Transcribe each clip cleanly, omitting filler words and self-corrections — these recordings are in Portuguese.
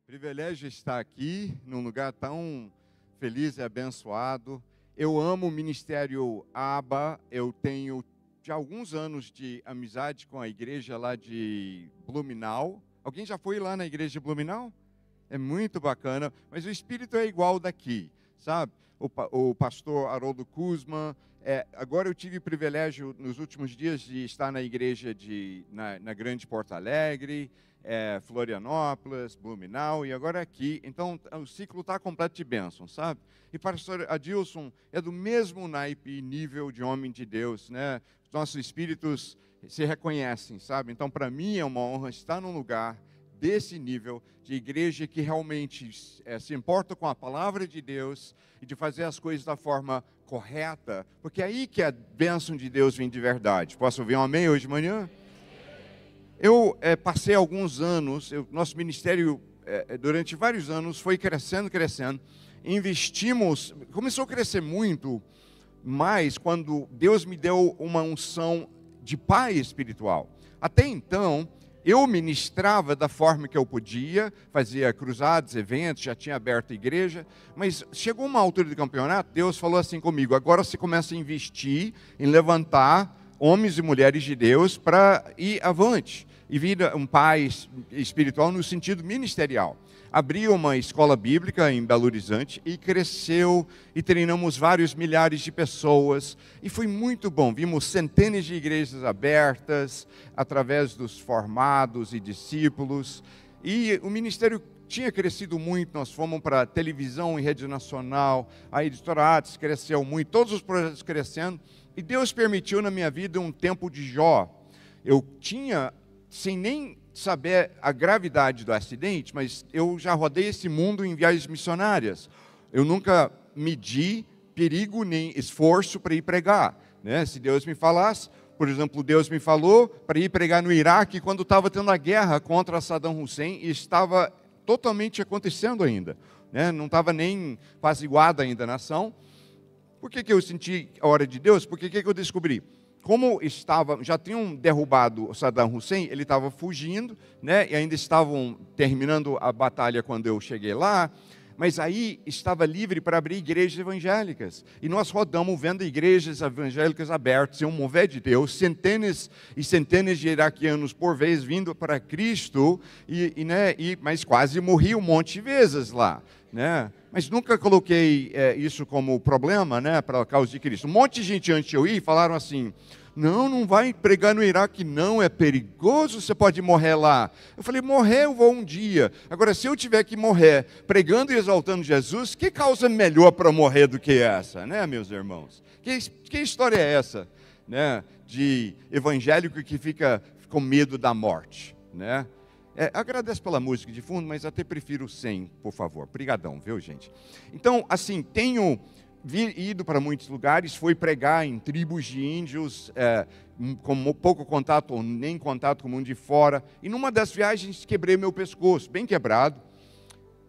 Privilégio estar aqui, num lugar tão feliz e abençoado. Eu amo o Ministério ABA, eu tenho já alguns anos de amizade com a igreja lá de Blumenau. Alguém já foi lá na igreja de Blumenau? É muito bacana, mas o espírito é igual daqui, sabe? O pastor Haroldo Kuzma. Agora eu tive o privilégio, nos últimos dias, de estar na igreja na Grande Porto Alegre, Florianópolis, Blumenau e agora aqui. Então, o ciclo está completo de bênção, sabe? E pastor Adilson é do mesmo naipe e nível de homem de Deus, né? Nossos espíritos se reconhecem, sabe? Então, para mim é uma honra estar num lugar desse nível de igreja que realmente se importa com a palavra de Deus e de fazer as coisas da forma correta, porque é aí que a bênção de Deus vem de verdade. Posso ouvir um amém hoje de manhã? Eu passei alguns anos, nosso ministério durante vários anos foi crescendo, investimos, começou a crescer muito mais quando Deus me deu uma unção de pai espiritual. Até então, eu ministrava da forma que eu podia, fazia cruzados, eventos, já tinha aberto a igreja, mas chegou uma altura do campeonato, Deus falou assim comigo: agora você começa a investir em levantar homens e mulheres de Deus para ir avante e vir um pai espiritual no sentido ministerial. Abri uma escola bíblica em Belo Horizonte e cresceu, e treinamos vários milhares de pessoas, e foi muito bom. Vimos centenas de igrejas abertas, através dos formados e discípulos, e o ministério tinha crescido muito. Nós fomos para televisão em rede nacional, a editora Atos cresceu muito, todos os projetos crescendo, e Deus permitiu na minha vida um tempo de Jó. Eu tinha, sem nem saber a gravidade do acidente, mas eu já rodei esse mundo em viagens missionárias. Eu nunca medi perigo nem esforço para ir pregar, né? Se Deus me falasse, por exemplo, Deus me falou para ir pregar no Iraque quando estava tendo a guerra contra Saddam Hussein e estava totalmente acontecendo ainda, né? Não estava nem apaziguada ainda a nação. Por que eu senti a hora de Deus? Porque que eu descobri? Como já tinham derrubado Saddam Hussein, ele estava fugindo, né? E ainda estavam terminando a batalha quando eu cheguei lá, mas aí estava livre para abrir igrejas evangélicas. E nós rodamos vendo igrejas evangélicas abertas, em um mover de Deus, centenas e centenas de iraquianos por vez vindo para Cristo, mas quase morri um monte de vezes lá, né? Mas nunca coloquei isso como problema, né, para a causa de Cristo. Um monte de gente antes de eu ir falaram assim: não vai pregar no Iraque não, é perigoso, você pode morrer lá. Eu falei: morrer eu vou um dia. Agora, se eu tiver que morrer pregando e exaltando Jesus, que causa melhor para morrer do que essa, né, meus irmãos? Que história é essa, né, de evangélico que fica com medo da morte, né? Agradeço pela música de fundo, mas até prefiro sem, por favor. Obrigadão, viu, gente? Então, assim, tenho ido para muitos lugares, fui pregar em tribos de índios, com pouco contato ou nem contato com o mundo de fora. E numa das viagens quebrei meu pescoço, bem quebrado.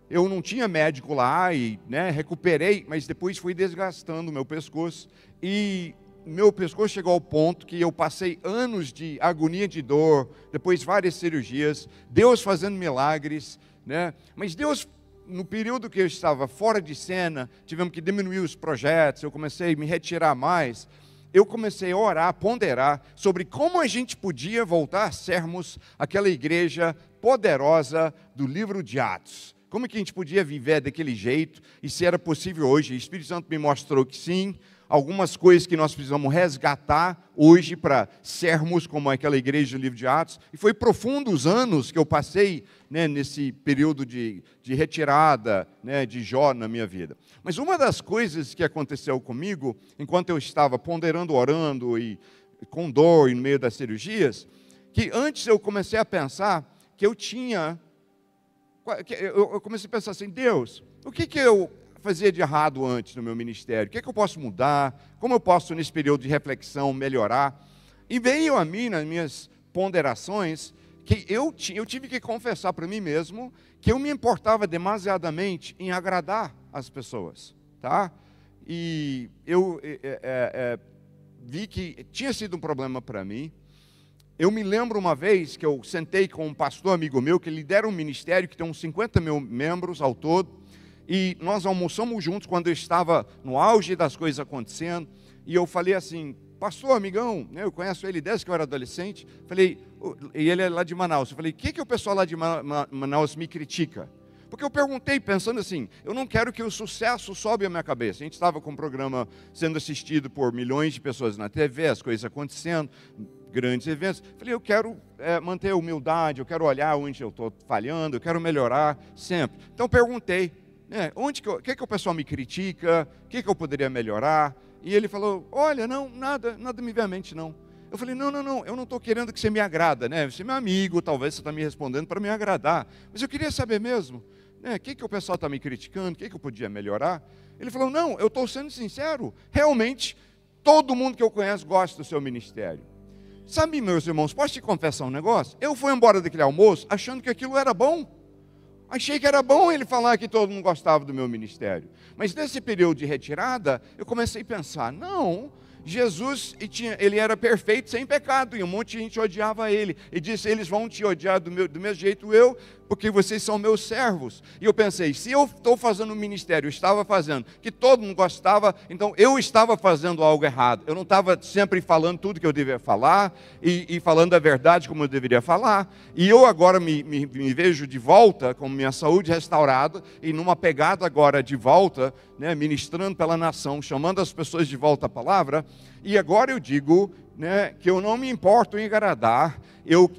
Eu não tinha médico lá e, né, recuperei, mas depois fui desgastando o meu pescoço. E meu pescoço chegou ao ponto que eu passei anos de agonia de dor, depois várias cirurgias, Deus fazendo milagres, né? Mas Deus, no período que eu estava fora de cena, tivemos que diminuir os projetos, eu comecei a me retirar mais, eu comecei a orar, a ponderar sobre como a gente podia voltar a sermos aquela igreja poderosa do livro de Atos. Como que a gente podia viver daquele jeito, e se era possível hoje. O Espírito Santo me mostrou que sim, algumas coisas que nós precisamos resgatar hoje para sermos como aquela igreja do livro de Atos. E foi profundo os anos que eu passei, né, nesse período de retirada, né, de Jó na minha vida. Mas uma das coisas que aconteceu comigo, enquanto eu estava ponderando, orando e com dor no meio das cirurgias, que antes eu comecei a pensar que eu comecei a pensar assim: Deus, o que eu fazia de errado antes no meu ministério? O que eu posso mudar? Como eu posso, nesse período de reflexão, melhorar? E veio a mim, nas minhas ponderações, que eu tive que confessar para mim mesmo que eu me importava demasiadamente em agradar as pessoas, tá? E eu vi que tinha sido um problema para mim. eu me lembro uma vez que eu sentei com um pastor amigo meu, que lidera um ministério que tem uns 50 mil membros ao todo, e nós almoçamos juntos quando eu estava no auge das coisas acontecendo, e eu falei assim, pastor, amigão, né, eu conheço ele desde que eu era adolescente, falei, e ele é lá de Manaus, eu falei, o que o pessoal lá de Manaus me critica? Porque eu perguntei pensando assim, eu não quero que o sucesso sobe a minha cabeça. A gente estava com um programa sendo assistido por milhões de pessoas na TV, as coisas acontecendo, grandes eventos. Falei, eu quero manter a humildade, eu quero olhar onde eu estou falhando, eu quero melhorar sempre. Então perguntei, o que o pessoal me critica, o que eu poderia melhorar? E ele falou, olha, não, nada me vem à mente, não. Eu falei, não, eu não estou querendo que você me agrada, né? Você é meu amigo, talvez você está me respondendo para me agradar. Mas eu queria saber mesmo, o que o pessoal está me criticando, o que eu podia melhorar? Ele falou, não, eu estou sendo sincero, realmente, todo mundo que eu conheço gosta do seu ministério. Sabe, meus irmãos, posso te confessar um negócio? Eu fui embora daquele almoço achando que aquilo era bom. Achei que era bom ele falar que todo mundo gostava do meu ministério. Mas nesse período de retirada, eu comecei a pensar, não, Jesus, ele era perfeito, sem pecado, e um monte de gente odiava ele. E disse, eles vão te odiar do mesmo jeito porque vocês são meus servos. E eu pensei, se eu estou fazendo um ministério, eu estava fazendo, que todo mundo gostava, então eu estava fazendo algo errado. Eu não estava sempre falando tudo que eu devia falar, e falando a verdade como eu deveria falar. E eu agora me vejo de volta, com minha saúde restaurada, e numa pegada agora de volta, né, ministrando pela nação, chamando as pessoas de volta à palavra. E agora eu digo, né, que eu não me importo em agradar, eu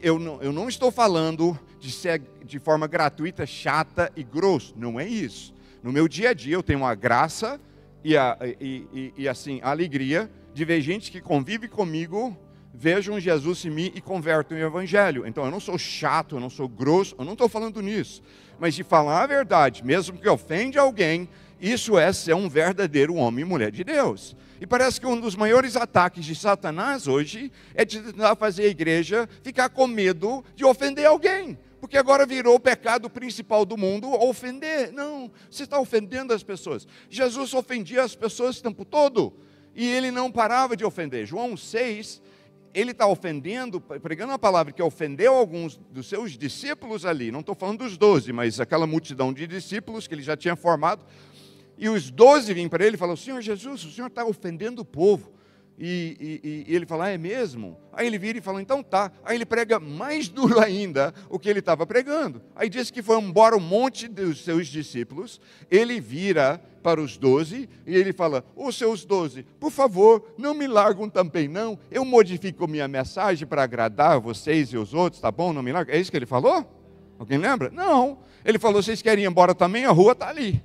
não estou falando de ser de forma gratuita, chata e grosso, não é isso. No meu dia a dia eu tenho a graça e assim, a alegria de ver gente que convive comigo, vejam Jesus em mim e convertem o evangelho. Então eu não sou chato, eu não sou grosso, eu não estou falando nisso, mas de falar a verdade, mesmo que ofende alguém, isso é ser um verdadeiro homem e mulher de Deus. E parece que um dos maiores ataques de Satanás hoje é de tentar fazer a igreja ficar com medo de ofender alguém. Porque agora virou o pecado principal do mundo, ofender. Não, você está ofendendo as pessoas. Jesus ofendia as pessoas o tempo todo, e ele não parava de ofender. João 6, ele está ofendendo, pregando uma palavra que ofendeu alguns dos seus discípulos ali. Não estou falando dos 12, mas aquela multidão de discípulos que ele já tinha formado. E os 12 vêm para ele e falam, Senhor Jesus, o Senhor está ofendendo o povo. E ele fala, é mesmo? Aí ele vira e fala, então tá. Aí ele prega mais duro ainda o que ele estava pregando. Aí diz que foi embora um monte dos seus discípulos. Ele vira para os 12 e ele fala, os seus 12, por favor, não me largam também não. Eu modifico minha mensagem para agradar vocês e os outros, tá bom? Não me largam. É isso que ele falou? Alguém lembra? Não. Ele falou, vocês querem ir embora também? A rua está ali.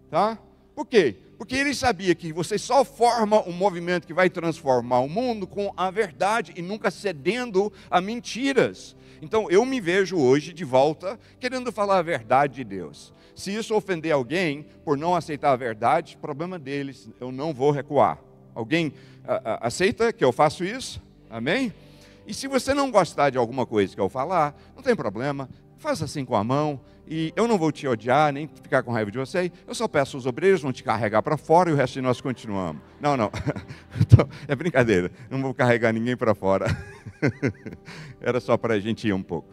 Tá? Por quê? Porque ele sabia que você só forma um movimento que vai transformar o mundo com a verdade e nunca cedendo a mentiras. Então eu me vejo hoje de volta querendo falar a verdade de Deus. Se isso ofender alguém por não aceitar a verdade, problema deles, eu não vou recuar. Alguém aceita que eu faço isso? Amém? E se você não gostar de alguma coisa que eu falar, não tem problema, faça assim com a mão. E eu não vou te odiar, nem ficar com raiva de você. Eu só peço aos obreiros, vão te carregar para fora e o resto de nós continuamos. Não. É brincadeira. Não vou carregar ninguém para fora. Era só para a gente ir um pouco.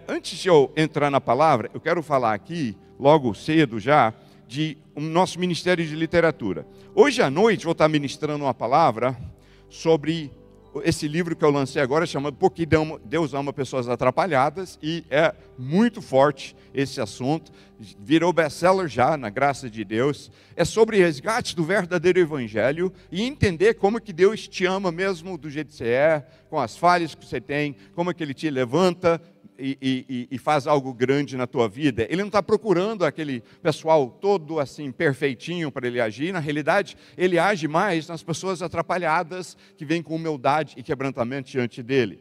Antes de eu entrar na palavra, eu quero falar aqui, logo cedo já, de nosso Ministério de Literatura. Hoje à noite vou estar ministrando uma palavra sobre esse livro que eu lancei agora, chamado Porque Deus Ama Pessoas Atrapalhadas, e é muito forte esse assunto, virou best-seller já, na graça de Deus. É sobre resgate do verdadeiro evangelho e entender como que Deus te ama mesmo do jeito que você é, com as falhas que você tem, como é que Ele te levanta e faz algo grande na tua vida. Ele não está procurando aquele pessoal todo assim, perfeitinho para ele agir. Na realidade, ele age mais nas pessoas atrapalhadas que vêm com humildade e quebrantamento diante dele.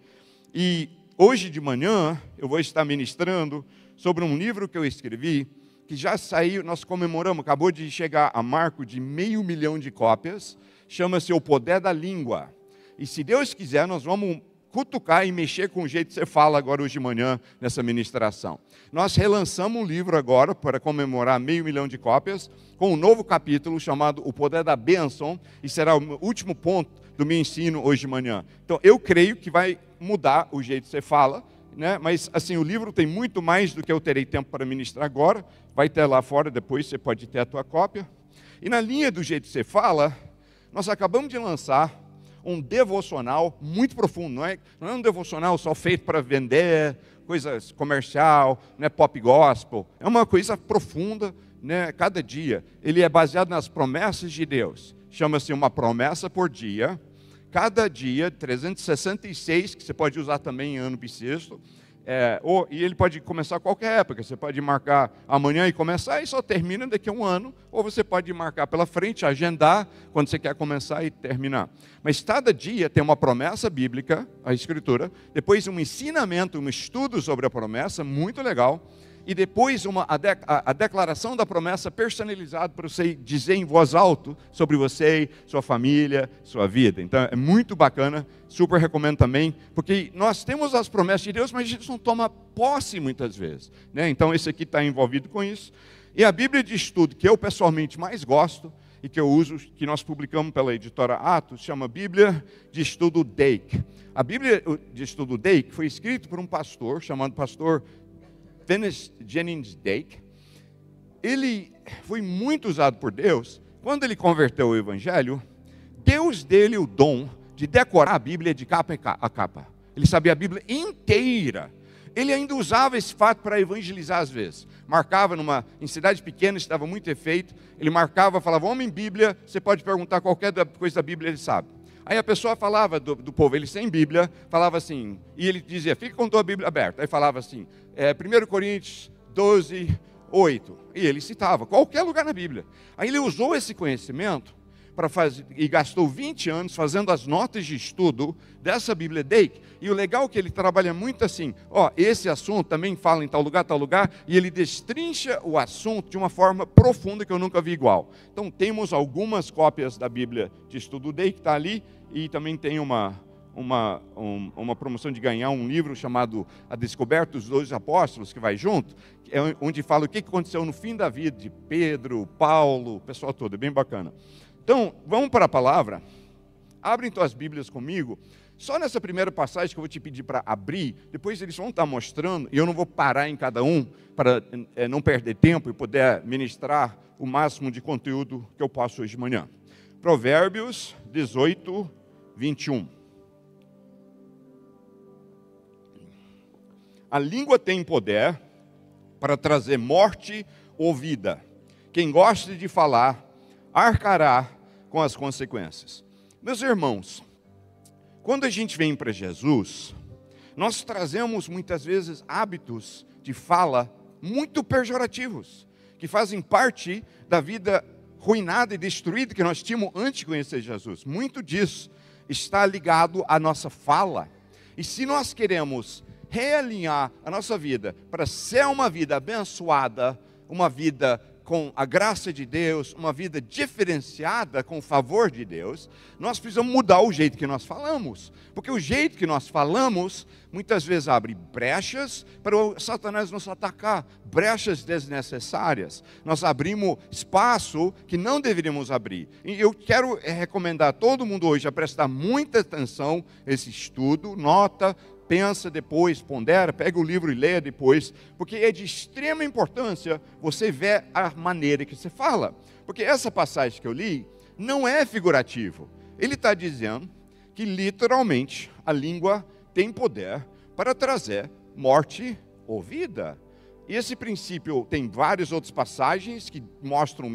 E hoje de manhã eu vou estar ministrando sobre um livro que eu escrevi, que já saiu, nós comemoramos, acabou de chegar a marco de 500 mil de cópias, chama-se O Poder da Língua. E se Deus quiser, nós vamos cutucar e mexer com o jeito que você fala agora hoje de manhã nessa ministração. Nós relançamos um livro agora para comemorar 500 mil de cópias, com um novo capítulo chamado O Poder da Bênção, e será o último ponto do meu ensino hoje de manhã. Então, eu creio que vai mudar o jeito que você fala, né? Mas, assim, o livro tem muito mais do que eu terei tempo para ministrar agora. Vai ter lá fora, depois você pode ter a tua cópia. E na linha do jeito que você fala, nós acabamos de lançar um devocional muito profundo. Não é um devocional só feito para vender, coisas comercial, não é pop gospel. É uma coisa profunda, né? Cada dia. Ele é baseado nas promessas de Deus. Chama-se Uma Promessa por Dia. Cada dia, 366, que você pode usar também em ano bissexto. E ele pode começar a qualquer época. Você pode marcar amanhã e começar e só termina daqui a um ano. Ou você pode marcar pela frente, agendar, quando você quer começar e terminar. Mas cada dia tem uma promessa bíblica, a Escritura. Depois um ensinamento, um estudo sobre a promessa, muito legal. E depois a declaração da promessa personalizada para você dizer em voz alta sobre você, sua família, sua vida. Então é muito bacana, super recomendo também, porque nós temos as promessas de Deus, mas a gente não toma posse muitas vezes, né? Então esse aqui está envolvido com isso. E a Bíblia de estudo que eu pessoalmente mais gosto e que eu uso, que nós publicamos pela editora Atos, chama Bíblia de Estudo Dake. A Bíblia de Estudo Dake foi escrita por um pastor chamado pastor Dennis Jennings Dake. Ele foi muito usado por Deus. Quando ele converteu o Evangelho, Deus dele o dom de decorar a Bíblia de capa a capa. Ele sabia a Bíblia inteira. Ele ainda usava esse fato para evangelizar às vezes. Marcava em cidade pequena, estava muito efeito. Ele marcava, falava, homem Bíblia, você pode perguntar qualquer coisa da Bíblia, ele sabe. Aí a pessoa falava do povo, ele sem Bíblia, falava assim, e ele dizia, fica com a tua Bíblia aberta. Aí falava assim, 1 Coríntios 12, 8. E ele citava, qualquer lugar na Bíblia. Aí ele usou esse conhecimento para fazer, e gastou 20 anos fazendo as notas de estudo dessa Bíblia Dake. E o legal é que ele trabalha muito assim, esse assunto também fala em tal lugar, e ele destrincha o assunto de uma forma profunda que eu nunca vi igual. Então temos algumas cópias da Bíblia de estudo Dake que está ali, e também tem uma promoção de ganhar um livro chamado A Descoberta dos Dois Apóstolos, que vai junto, onde fala o que aconteceu no fim da vida de Pedro, Paulo, o pessoal todo, é bem bacana. Então, vamos para a palavra. Abrem tuas Bíblias comigo. Só nessa primeira passagem que eu vou te pedir para abrir, depois eles vão estar mostrando, e eu não vou parar em cada um, para não perder tempo e poder ministrar o máximo de conteúdo que eu posso hoje de manhã. Provérbios 18, 21. A língua tem poder para trazer morte ou vida. Quem gosta de falar, arcará com as consequências. Meus irmãos, quando a gente vem para Jesus, nós trazemos muitas vezes hábitos de fala muito pejorativos, que fazem parte da vida ruinada e destruída que nós tínhamos antes de conhecer Jesus. Muito disso está ligado à nossa fala. E se nós queremos realinhar a nossa vida para ser uma vida abençoada, uma vida com a graça de Deus, uma vida diferenciada com o favor de Deus, nós precisamos mudar o jeito que nós falamos. Porque o jeito que nós falamos, muitas vezes abre brechas para o Satanás nos atacar, brechas desnecessárias. Nós abrimos espaço que não deveríamos abrir. E eu quero recomendar a todo mundo hoje a prestar muita atenção a esse estudo, nota, pensa depois, pondera, pega o livro e lê depois, porque é de extrema importância você ver a maneira que você fala. Porque essa passagem que eu li não é figurativo. Ele está dizendo que literalmente a língua tem poder para trazer morte ou vida. E esse princípio tem várias outras passagens que mostram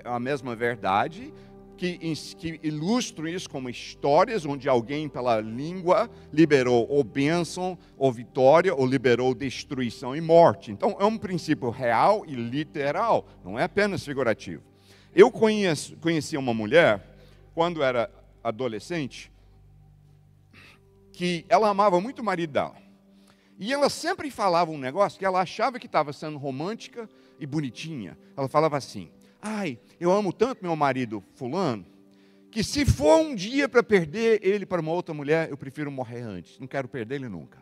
a mesma verdade, que ilustram isso como histórias onde alguém pela língua liberou ou bênção, ou vitória, ou liberou destruição e morte. Então é um princípio real e literal, não é apenas figurativo. Eu conheci uma mulher, quando era adolescente, que ela amava muito o marido dela. E ela sempre falava um negócio que ela achava que estava sendo romântica e bonitinha. Ela falava assim, eu amo tanto meu marido fulano, que se for um dia para perder ele para uma outra mulher, eu prefiro morrer antes, não quero perder ele nunca.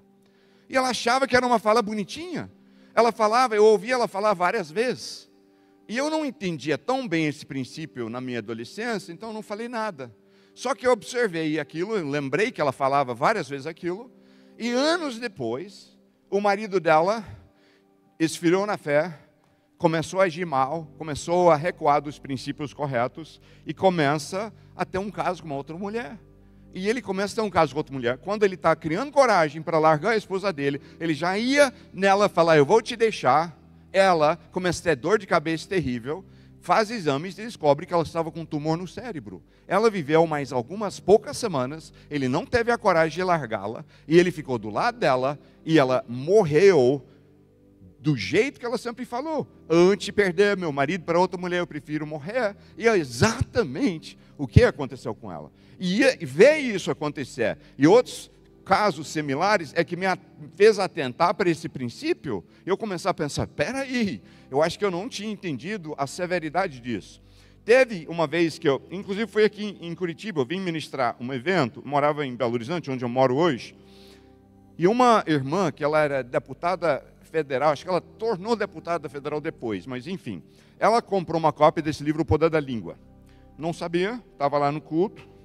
E ela achava que era uma fala bonitinha. Ela falava, eu ouvi ela falar várias vezes. E eu não entendia tão bem esse princípio na minha adolescência, então eu não falei nada. Só que eu observei aquilo, eu lembrei que ela falava várias vezes aquilo, e anos depois, o marido dela esfriou na fé, começou a agir mal, começou a recuar dos princípios corretos, e começa a ter um caso com uma outra mulher. E ele começa a ter um caso com outra mulher. Quando ele está criando coragem para largar a esposa dele, ele já ia nela falar, eu vou te deixar. Ela começa a ter dor de cabeça terrível, faz exames e descobre que ela estava com um tumor no cérebro. Ela viveu mais algumas poucas semanas, ele não teve a coragem de largá-la, e ele ficou do lado dela, e ela morreu do jeito que ela sempre falou. Antes de perder meu marido para outra mulher, eu prefiro morrer. E é exatamente o que aconteceu com ela. E ver isso acontecer, e outros casos similares, é que me fez atentar para esse princípio, e eu começar a pensar, espera aí, eu acho que eu não tinha entendido a severidade disso. Teve uma vez que eu, inclusive foi aqui em Curitiba, eu vim ministrar um evento, morava em Belo Horizonte, onde eu moro hoje, e uma irmã, que ela era deputada federal, acho que ela tornou deputada federal depois, mas enfim, ela comprou uma cópia desse livro, O Poder da Língua. Não sabia, estava lá no culto,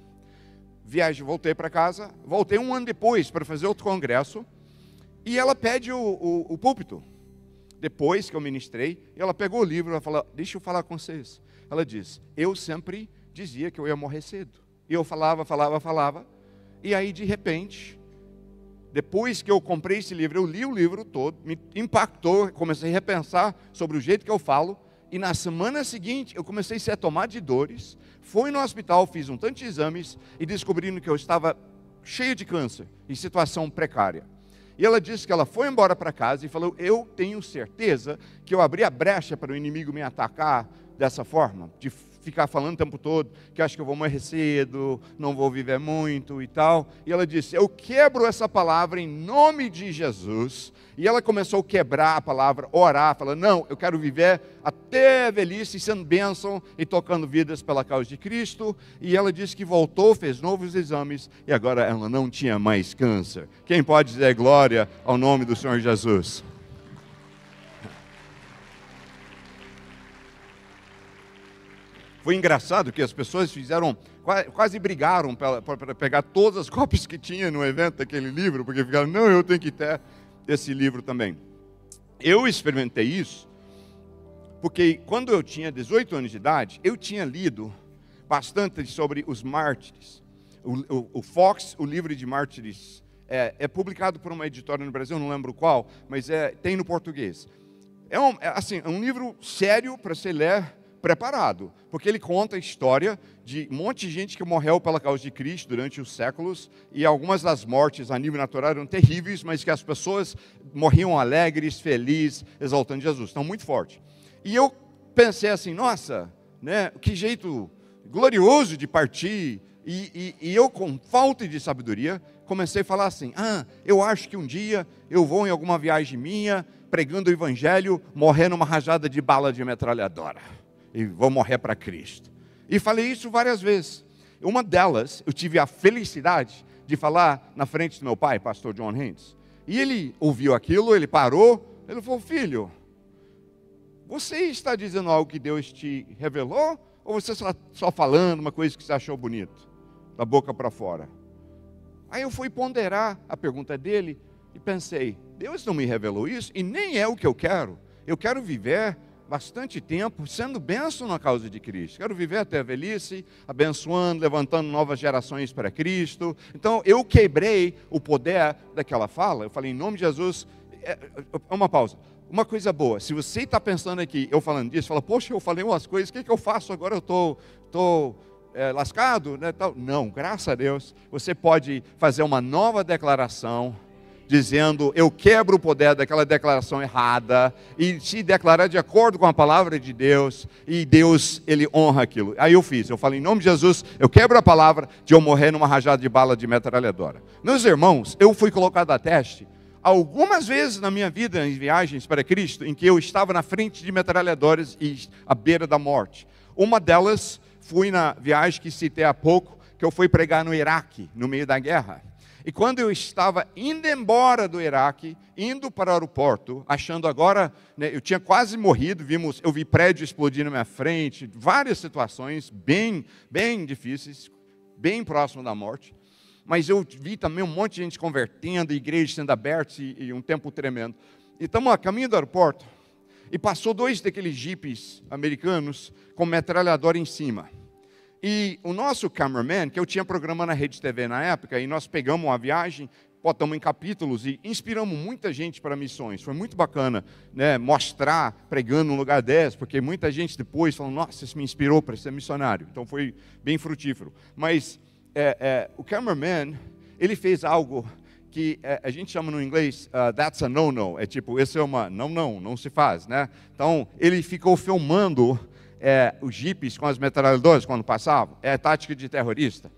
viagem, voltei para casa, voltei um ano depois para fazer outro congresso, e ela pede o púlpito. Depois que eu ministrei, ela pegou o livro e falou, deixa eu falar com vocês. Ela diz, eu sempre dizia que eu ia morrer cedo. E eu falava, e aí de repente, depois que eu comprei esse livro, eu li o livro todo, me impactou, comecei a repensar sobre o jeito que eu falo, e na semana seguinte eu comecei a ser tomado de dores, fui no hospital, fiz um tanto de exames, e descobrindo que eu estava cheio de câncer, em situação precária. E ela disse que ela foi embora para casa e falou, eu tenho certeza que eu abri a brecha para o inimigo me atacar dessa forma, de ficar falando o tempo todo, que acho que eu vou morrer cedo, não vou viver muito e tal. E ela disse, eu quebro essa palavra em nome de Jesus. E ela começou a quebrar a palavra, orar, falando, não, eu quero viver até a velhice, sendo bênção e tocando vidas pela causa de Cristo. E ela disse que voltou, fez novos exames, e agora ela não tinha mais câncer. Quem pode dizer glória ao nome do Senhor Jesus? Foi engraçado que as pessoas fizeram, quase brigaram para pegar todas as cópias que tinha no evento daquele livro, porque ficaram, não, eu tenho que ter esse livro também. Eu experimentei isso, porque quando eu tinha 18 anos de idade, eu tinha lido bastante sobre os mártires. O Fox, o livro de mártires, publicado por uma editora no Brasil, não lembro qual, mas tem no português. É um livro sério para se ler, preparado, porque ele conta a história de um monte de gente que morreu pela causa de Cristo durante os séculos, e algumas das mortes a nível natural eram terríveis, mas que as pessoas morriam alegres, felizes, exaltando Jesus. Então, muito forte. E eu pensei assim, nossa, né, que jeito glorioso de partir, e eu, com falta de sabedoria, comecei a falar assim, eu acho que um dia eu vou em alguma viagem minha, pregando o evangelho, morrer numa rajada de bala de metralhadora. E vou morrer para Cristo. E falei isso várias vezes. Uma delas, eu tive a felicidade de falar na frente do meu pai, pastor John Haynes. E ele ouviu aquilo, ele parou, ele falou, filho, você está dizendo algo que Deus te revelou? Ou você está só falando uma coisa que você achou bonito? Da boca para fora. Aí eu fui ponderar a pergunta dele e pensei, Deus não me revelou isso e nem é o que eu quero. Eu quero viver bastante tempo sendo bênção na causa de Cristo. Quero viver até a velhice, abençoando, levantando novas gerações para Cristo. Então, eu quebrei o poder daquela fala. Eu falei, em nome de Jesus, uma pausa. Uma coisa boa, se você está pensando aqui, eu falando disso, fala, poxa, eu falei umas coisas, o que eu faço agora? Eu estou lascado? Né? Não, graças a Deus, você pode fazer uma nova declaração, dizendo, eu quebro o poder daquela declaração errada, e se declarar de acordo com a palavra de Deus, e Deus, Ele honra aquilo. Aí eu falei, em nome de Jesus, eu quebro a palavra de eu morrer numa rajada de bala de metralhadora. Meus irmãos, eu fui colocado a teste, algumas vezes na minha vida, em viagens para Cristo, em que eu estava na frente de metralhadoras e à beira da morte. Uma delas, fui na viagem que citei há pouco, que eu fui pregar no Iraque, no meio da guerra. E quando eu estava indo embora do Iraque, indo para o aeroporto, achando agora, né, eu tinha quase morrido, eu vi prédio explodir na minha frente, várias situações bem difíceis. bem próximo da morte. Mas eu vi também um monte de gente convertendo, igrejas sendo abertas e um tempo tremendo. E estamos a caminho do aeroporto e passou 2 daqueles jipes americanos com metralhadora em cima. E o nosso cameraman, que eu tinha programa na Rede TV na época, e nós pegamos uma viagem, botamos em capítulos e inspiramos muita gente para missões. Foi muito bacana, né, mostrar, pregando num lugar desse, porque muita gente depois falou, nossa, isso me inspirou para ser missionário. Então foi bem frutífero. Mas o cameraman, ele fez algo que a gente chama no inglês, that's a no-no. É tipo, isso é uma não se faz, né? Então, ele ficou filmando os jipes com as metralhadoras quando passavam. É tática de terrorista.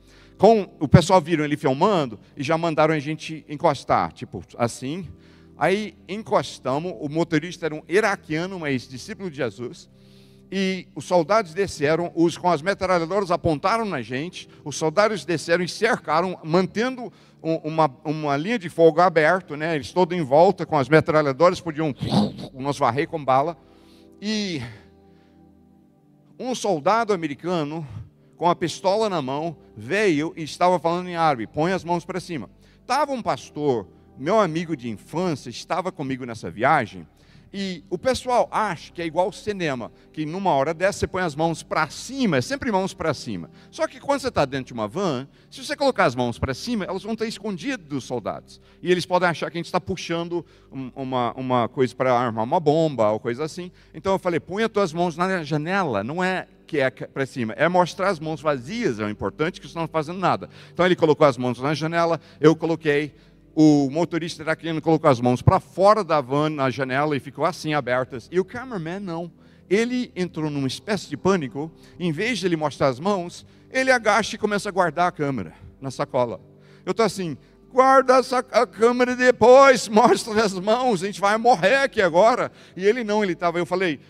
O pessoal viram ele filmando e já mandaram a gente encostar, tipo assim. Aí encostamos, o motorista era um iraquiano, mas discípulo de Jesus. E os soldados desceram, com as metralhadoras apontaram na gente, os soldados desceram e cercaram, mantendo uma linha de fogo aberta, né? Eles todos em volta com as metralhadoras, podiam nos varrer com bala. E um soldado americano, com a pistola na mão, veio e estava falando em árabe, põe as mãos para cima. Estava um pastor, meu amigo de infância, estava comigo nessa viagem, e o pessoal acha que é igual ao cinema, que numa hora dessa você põe as mãos para cima, é sempre mãos para cima. Só que quando você está dentro de uma van, se você colocar as mãos para cima, elas vão estar escondidas dos soldados. E eles podem achar que a gente está puxando uma coisa para armar uma bomba ou coisa assim. Então eu falei, põe as tuas mãos na janela, não é que é para cima, é mostrar as mãos vazias, é o importante, que você não está fazendo nada. Então ele colocou as mãos na janela, eu coloquei. O motorista iraquiano colocou as mãos para fora da van, na janela, e ficou assim, abertas. E o cameraman não. Ele entrou numa espécie de pânico. Em vez de ele mostrar as mãos, ele agacha e começa a guardar a câmera na sacola. Eu estou assim, guarda a câmera depois, mostra as mãos, a gente vai morrer aqui agora. E ele não, ele estava, eu falei,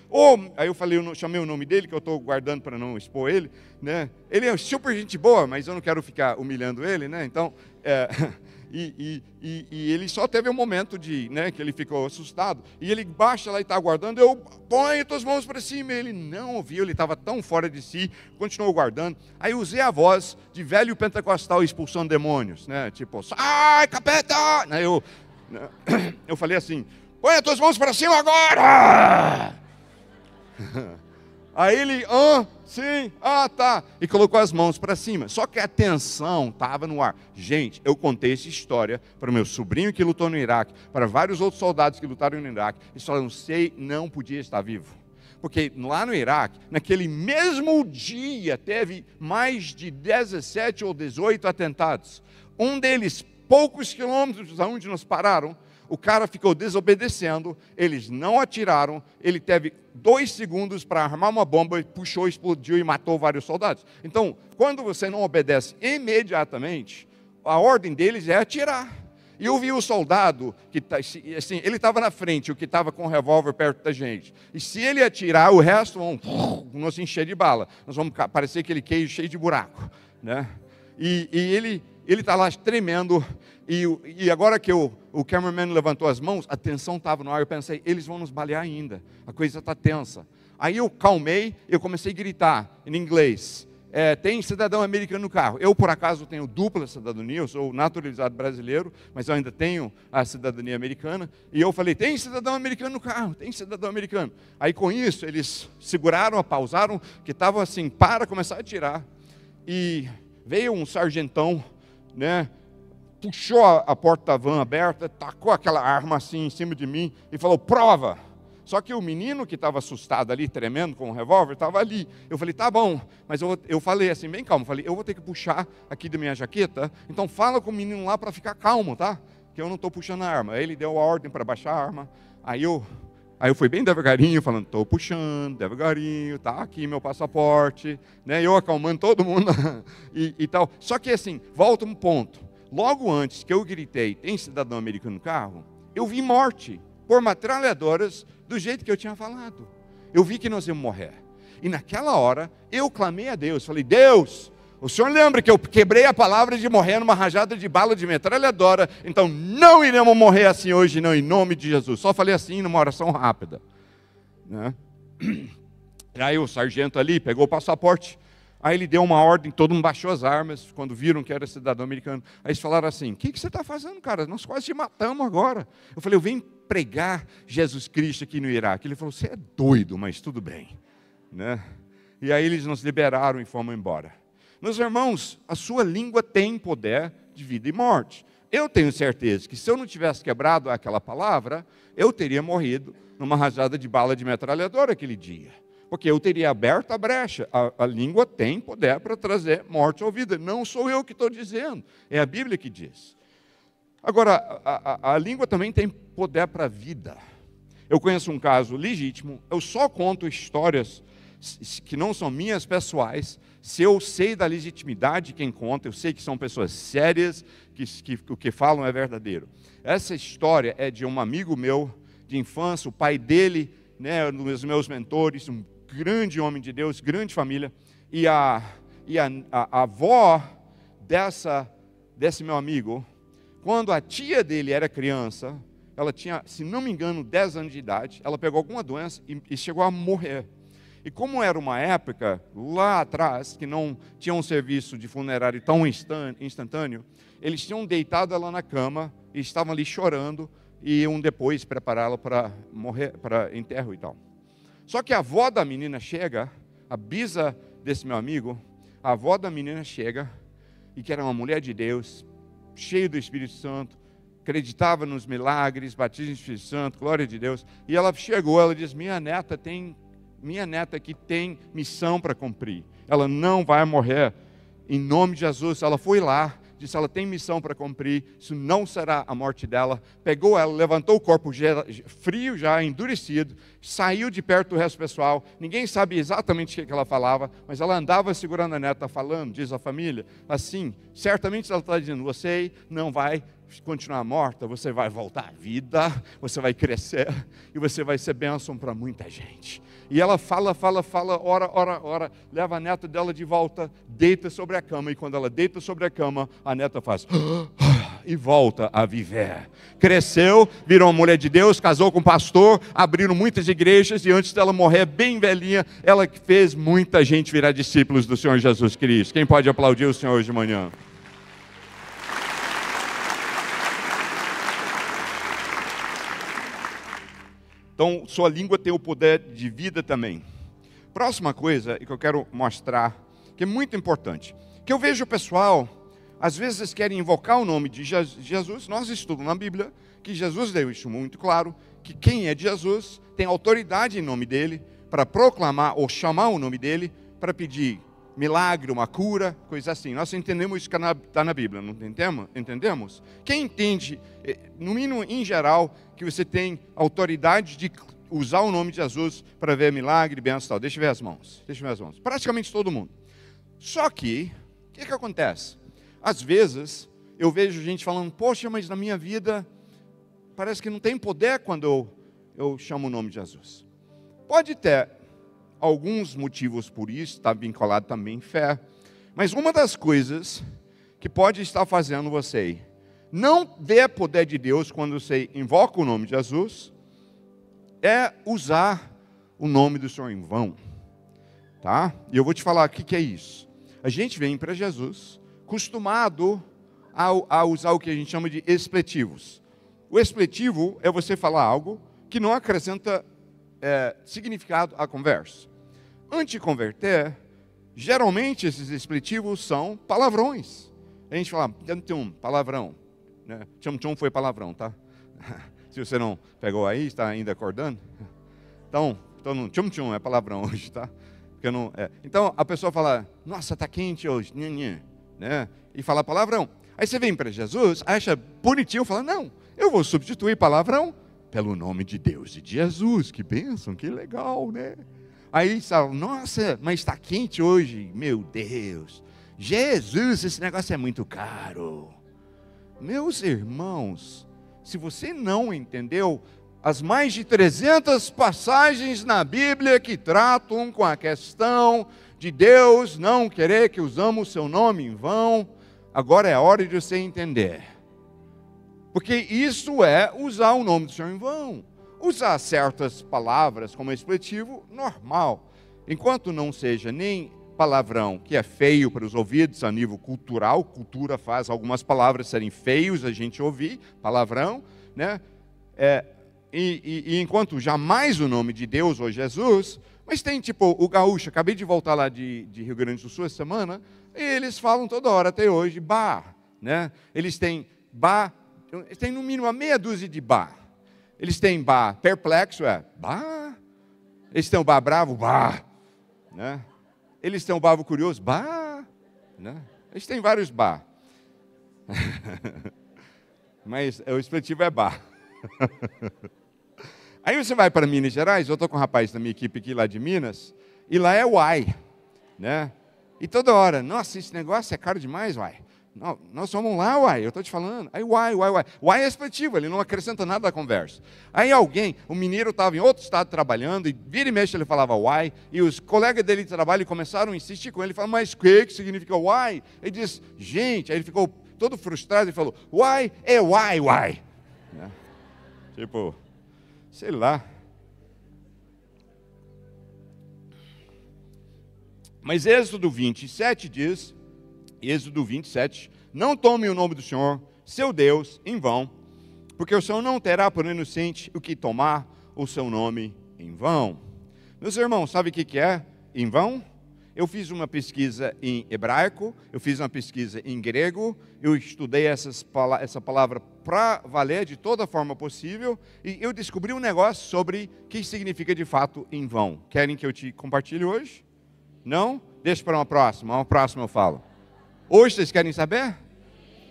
aí eu chamei o nome dele, que eu estou guardando para não expor ele, né? Ele é super gente boa, mas eu não quero ficar humilhando ele, né? Então, E ele só teve um momento né, que ele ficou assustado. E ele baixa lá e está guardando. Eu põe as tuas mãos para cima. Ele não ouviu, ele estava tão fora de si, continuou guardando. Aí eu usei a voz de velho pentecostal expulsando demônios, né? Tipo, sai, capeta! Eu falei assim, põe as tuas mãos para cima agora! Aí ele, sim, tá. E colocou as mãos para cima. Só que a tensão estava no ar. Gente, eu contei essa história para o meu sobrinho que lutou no Iraque, para vários outros soldados que lutaram no Iraque. E só não podia estar vivo. Porque lá no Iraque, naquele mesmo dia, teve mais de 17 ou 18 atentados. Um deles, poucos quilômetros de onde nos pararam, o cara ficou desobedecendo, eles não atiraram, ele teve 2 segundos para armar uma bomba, puxou, explodiu e matou vários soldados. Então, quando você não obedece imediatamente, a ordem deles é atirar. E eu vi o soldado, assim, ele estava na frente, o que estava com o revólver perto da gente. E se ele atirar, o resto vão nos encher de bala. Nós vamos parecer aquele queijo cheio de buraco, né? E ele está lá tremendo. E agora que o cameraman levantou as mãos, a tensão estava no ar, eu pensei, eles vão nos balear ainda, a coisa está tensa. Aí eu calmei, eu comecei a gritar em inglês, tem cidadão americano no carro. Eu, por acaso, tenho dupla cidadania, eu sou naturalizado brasileiro, mas eu ainda tenho a cidadania americana. E eu falei, tem cidadão americano no carro, tem cidadão americano. Aí com isso, eles seguraram, pausaram, que estavam assim, para começar a atirar. E veio um sargentão, né? Puxou a porta da van aberta, tacou aquela arma assim em cima de mim e falou, prova! Só que o menino que estava assustado ali, tremendo com o revólver, estava ali. Eu falei, tá bom, mas eu falei assim, bem calmo, falei, eu vou ter que puxar aqui da minha jaqueta, então fala com o menino lá para ficar calmo, tá? Que eu não estou puxando a arma. Aí ele deu a ordem para baixar a arma, aí eu fui bem devagarinho, falando, estou puxando, devagarinho, tá aqui meu passaporte, né? Eu acalmando todo mundo e tal. Só que assim, volta um ponto. Logo antes que eu gritei, tem cidadão americano no carro, eu vi morte por metralhadoras do jeito que eu tinha falado. Eu vi que nós íamos morrer. E naquela hora, eu clamei a Deus, falei, Deus, o Senhor lembra que eu quebrei a palavra de morrer numa rajada de bala de metralhadora, então não iremos morrer assim hoje, não, em nome de Jesus. Só falei assim numa oração rápida, né? E aí o sargento ali pegou o passaporte, Aí ele deu uma ordem, todo mundo baixou as armas, quando viram que era cidadão americano. Aí eles falaram assim, o que você está fazendo, cara? Nós quase te matamos agora. Eu falei, eu venho pregar Jesus Cristo aqui no Iraque. Ele falou, você é doido, mas tudo bem. Né? E aí eles nos liberaram e fomos embora. Meus irmãos, a sua língua tem poder de vida e morte. Eu tenho certeza que se eu não tivesse quebrado aquela palavra, eu teria morrido numa rajada de bala de metralhadora aquele dia. Porque eu teria aberto a brecha. A língua tem poder para trazer morte ou vida. Não sou eu que estou dizendo, é a Bíblia que diz. Agora, a língua também tem poder para a vida. Eu conheço um caso legítimo, eu só conto histórias que não são minhas pessoais, se eu sei da legitimidade de quem conta, eu sei que são pessoas sérias, que o que falam é verdadeiro. Essa história é de um amigo meu de infância, o pai dele, né, um dos meus mentores, um grande homem de Deus, grande família, e a avó desse meu amigo, quando a tia dele era criança, ela tinha, se não me engano, 10 anos de idade, ela pegou alguma doença e chegou a morrer. E como era uma época, lá atrás, que não tinha um serviço de funerário tão instantâneo, eles tinham deitado ela na cama e estavam ali chorando e iam depois prepará-la para morrer, para enterro e tal. Só que a avó da menina chega, a bisa desse meu amigo, a avó da menina chega, e que era uma mulher de Deus, cheia do Espírito Santo, acreditava nos milagres, batismo do Espírito Santo, glória de Deus, e ela chegou, ela disse, minha neta aqui tem missão para cumprir, ela não vai morrer, em nome de Jesus. Ela foi lá, disse, ela tem missão para cumprir, isso não será a morte dela. Pegou ela, levantou o corpo frio, já endurecido, saiu de perto do resto do pessoal, ninguém sabe exatamente o que ela falava, mas ela andava segurando a neta, falando, diz a família, assim, certamente ela está dizendo, você não vai continuar morta, você vai voltar à vida, você vai crescer, e você vai ser bênção para muita gente. E ela fala, ora, leva a neta dela de volta, deita sobre a cama, e quando ela deita sobre a cama, a neta faz e volta a viver. Cresceu, virou uma mulher de Deus, casou com um pastor, abriram muitas igrejas, e antes dela morrer, bem velhinha, ela fez muita gente virar discípulos do Senhor Jesus Cristo. Quem pode aplaudir o Senhor hoje de manhã? Então, sua língua tem o poder de vida também. Próxima coisa que eu quero mostrar, que é muito importante, que eu vejo o pessoal, às vezes querem invocar o nome de Jesus. Nós estudamos na Bíblia que Jesus deu isso muito claro, que quem é de Jesus tem autoridade em nome dele para proclamar ou chamar o nome dele para pedir milagre, uma cura, coisa assim. Nós entendemos isso que está na Bíblia, não entendemos? Quem entende, no mínimo em geral, que você tem autoridade de usar o nome de Jesus para ver milagre, bênção e tal. Deixa eu ver as mãos. Praticamente todo mundo. Só que, o que acontece? Às vezes, eu vejo gente falando, poxa, mas na minha vida, parece que não tem poder quando eu chamo o nome de Jesus. Pode ter alguns motivos por isso, está vinculado também em fé. Mas uma das coisas que pode estar fazendo você não ver poder de Deus quando você invoca o nome de Jesus, é usar o nome do Senhor em vão. Tá? E eu vou te falar o que é isso. A gente vem para Jesus acostumado a usar o que a gente chama de expletivos. O expletivo é você falar algo que não acrescenta significado à conversa. Antes de converter, geralmente esses expletivos são palavrões. A gente fala, tchum, palavrão. Né? Tchum foi palavrão, tá? Se você não pegou aí, está ainda acordando. Então tchum é palavrão hoje, tá? Porque não, Então a pessoa fala, nossa, está quente hoje, né? E fala palavrão. Aí você vem para Jesus, acha bonitinho, fala, não, eu vou substituir palavrão pelo nome de Deus e de Jesus. Que bênção, que legal, né? Aí você fala, nossa, mas está quente hoje, meu Deus. Jesus, esse negócio é muito caro. Meus irmãos, se você não entendeu, as mais de 300 passagens na Bíblia que tratam com a questão de Deus não querer que usamos o seu nome em vão, agora é a hora de você entender. Porque isso é usar o nome do Senhor em vão. Usar certas palavras como expletivo, normal. Enquanto não seja nem palavrão que é feio para os ouvidos a nível cultural, cultura faz algumas palavras serem feios a gente ouvir, palavrão, né? E enquanto jamais o nome de Deus ou Jesus, mas tem tipo o gaúcho, acabei de voltar lá de Rio Grande do Sul essa semana, e eles falam toda hora até hoje, bar, né? Eles têm bar, tem no mínimo uma meia dúzia de bar. Eles têm bar perplexo, bar. Eles têm o bar bravo, bar, né? Eles têm o bar curioso, bar, né? Eles têm vários bar. Mas o explicativo é bar. Aí você vai para Minas Gerais, eu estou com um rapaz da minha equipe aqui lá de Minas, e lá é uai, né? E toda hora, nossa, esse negócio é caro demais, uai. Não, nós vamos lá, uai, eu estou te falando. Aí uai. Uai é explicativo, ele não acrescenta nada à conversa. Aí alguém, o mineiro estava em outro estado trabalhando, e vira e mexe ele falava uai, e os colegas dele de trabalho começaram a insistir com ele, falaram, mas o que significa uai? Ele disse, gente, aí ele ficou todo frustrado e falou, uai é uai. Né? Tipo, sei lá. Mas Êxodo 27 diz, Êxodo 27, não tome o nome do Senhor, seu Deus, em vão, porque o Senhor não terá por inocente o que tomar o seu nome em vão. Meus irmãos, sabe o que é em vão? Eu fiz uma pesquisa em hebraico, eu fiz uma pesquisa em grego, eu estudei essa palavra para valer de toda forma possível, e eu descobri um negócio sobre o que significa de fato em vão. Querem que eu te compartilhe hoje? Não? Deixa para uma próxima eu falo. Hoje vocês querem saber?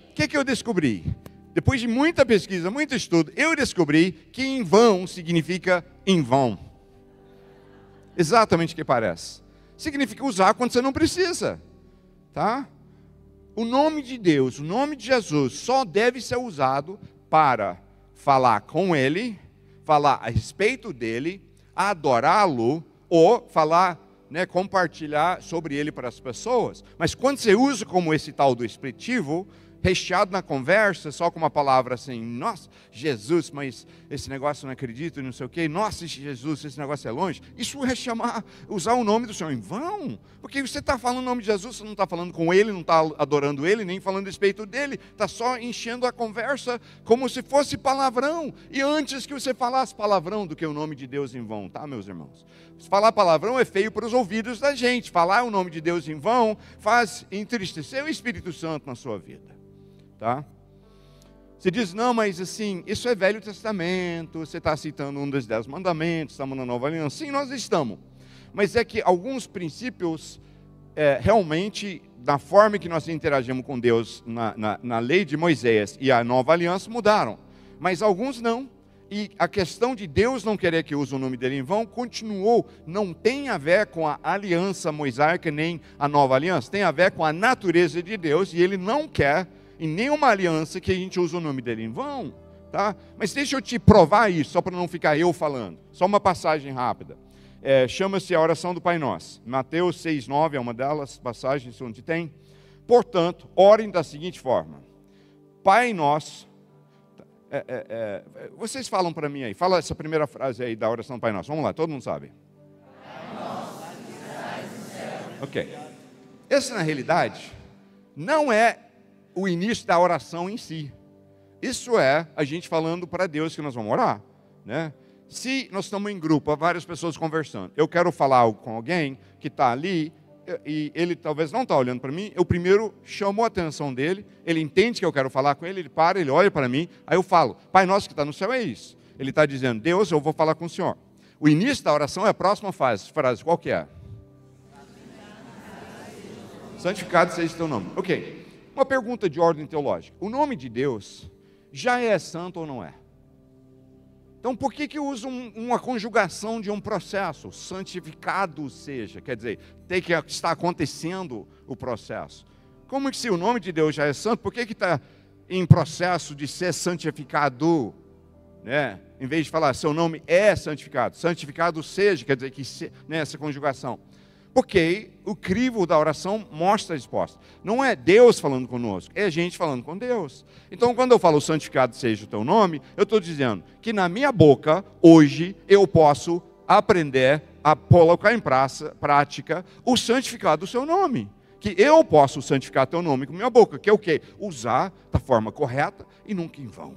O que eu descobri? Depois de muita pesquisa, muito estudo, eu descobri que em vão significa em vão. Exatamente o que parece. Significa usar quando você não precisa, tá? O nome de Deus, o nome de Jesus só deve ser usado para falar com Ele, falar a respeito dEle, adorá-lo ou falar, né, compartilhar sobre Ele para as pessoas. Mas quando você usa como esse tal do explicativo, recheado na conversa, só com uma palavra assim, nossa, Jesus, mas esse negócio eu não acredito, não sei o quê, nossa, Jesus, esse negócio é longe, isso é usar o nome do Senhor em vão, porque você está falando o nome de Jesus, você não está falando com Ele, não está adorando Ele, nem falando a respeito dEle, está só enchendo a conversa como se fosse palavrão, e antes que você falasse palavrão do que o nome de Deus em vão, tá, meus irmãos? Falar palavrão é feio para os ouvidos da gente, falar o nome de Deus em vão faz entristecer o Espírito Santo na sua vida. Tá? Você diz, não, mas assim, isso é Velho Testamento, você está citando um dos 10 mandamentos, estamos na Nova Aliança. Sim, nós estamos. Mas é que alguns princípios, realmente, da forma que nós interagimos com Deus na lei de Moisés e a Nova Aliança mudaram. Mas alguns não. E a questão de Deus não querer que use o nome dele em vão, continuou, não tem a ver com a aliança mosaica nem a Nova Aliança, tem a ver com a natureza de Deus, e Ele não quer em nenhuma aliança que a gente use o nome dele em vão, tá? Mas deixa eu te provar isso, só para não ficar eu falando. Só uma passagem rápida. Chama-se a oração do Pai Nosso. Mateus 6,9 é uma delas, passagens onde tem. Portanto, orem da seguinte forma. Pai Nosso... vocês falam para mim aí. Fala essa primeira frase aí da oração do Pai Nosso. Vamos lá, todo mundo sabe. Pai Nosso, que estás no céu. Ok. Essa, na realidade, não é o início da oração em si. Isso é a gente falando para Deus que nós vamos orar, né? Se nós estamos em grupo, várias pessoas conversando, eu quero falar algo com alguém que está ali, e ele talvez não está olhando para mim, eu primeiro chamo a atenção dele, ele entende que eu quero falar com ele, ele para, ele olha para mim, aí eu falo, Pai Nosso que está no céu é isso. Ele está dizendo, Deus, eu vou falar com o Senhor. O início da oração é a próxima frase, qual que é? Santificado seja o teu nome. Ok. Uma pergunta de ordem teológica. O nome de Deus já é santo ou não é? Então, por que usa uma conjugação de um processo? Santificado seja, quer dizer, tem que estar acontecendo o processo. Como que se o nome de Deus já é santo, por que está em processo de ser santificado? Né? Em vez de falar, seu nome é santificado. Santificado seja, quer dizer, que nessa conjugação. Porque o crivo da oração mostra a resposta. Não é Deus falando conosco, é a gente falando com Deus. Então, quando eu falo santificado seja o teu nome, eu estou dizendo que na minha boca, hoje, eu posso aprender a colocar em prática o santificado do seu nome. Que eu posso santificar teu nome com minha boca, que é o quê? Usar da forma correta e nunca em vão.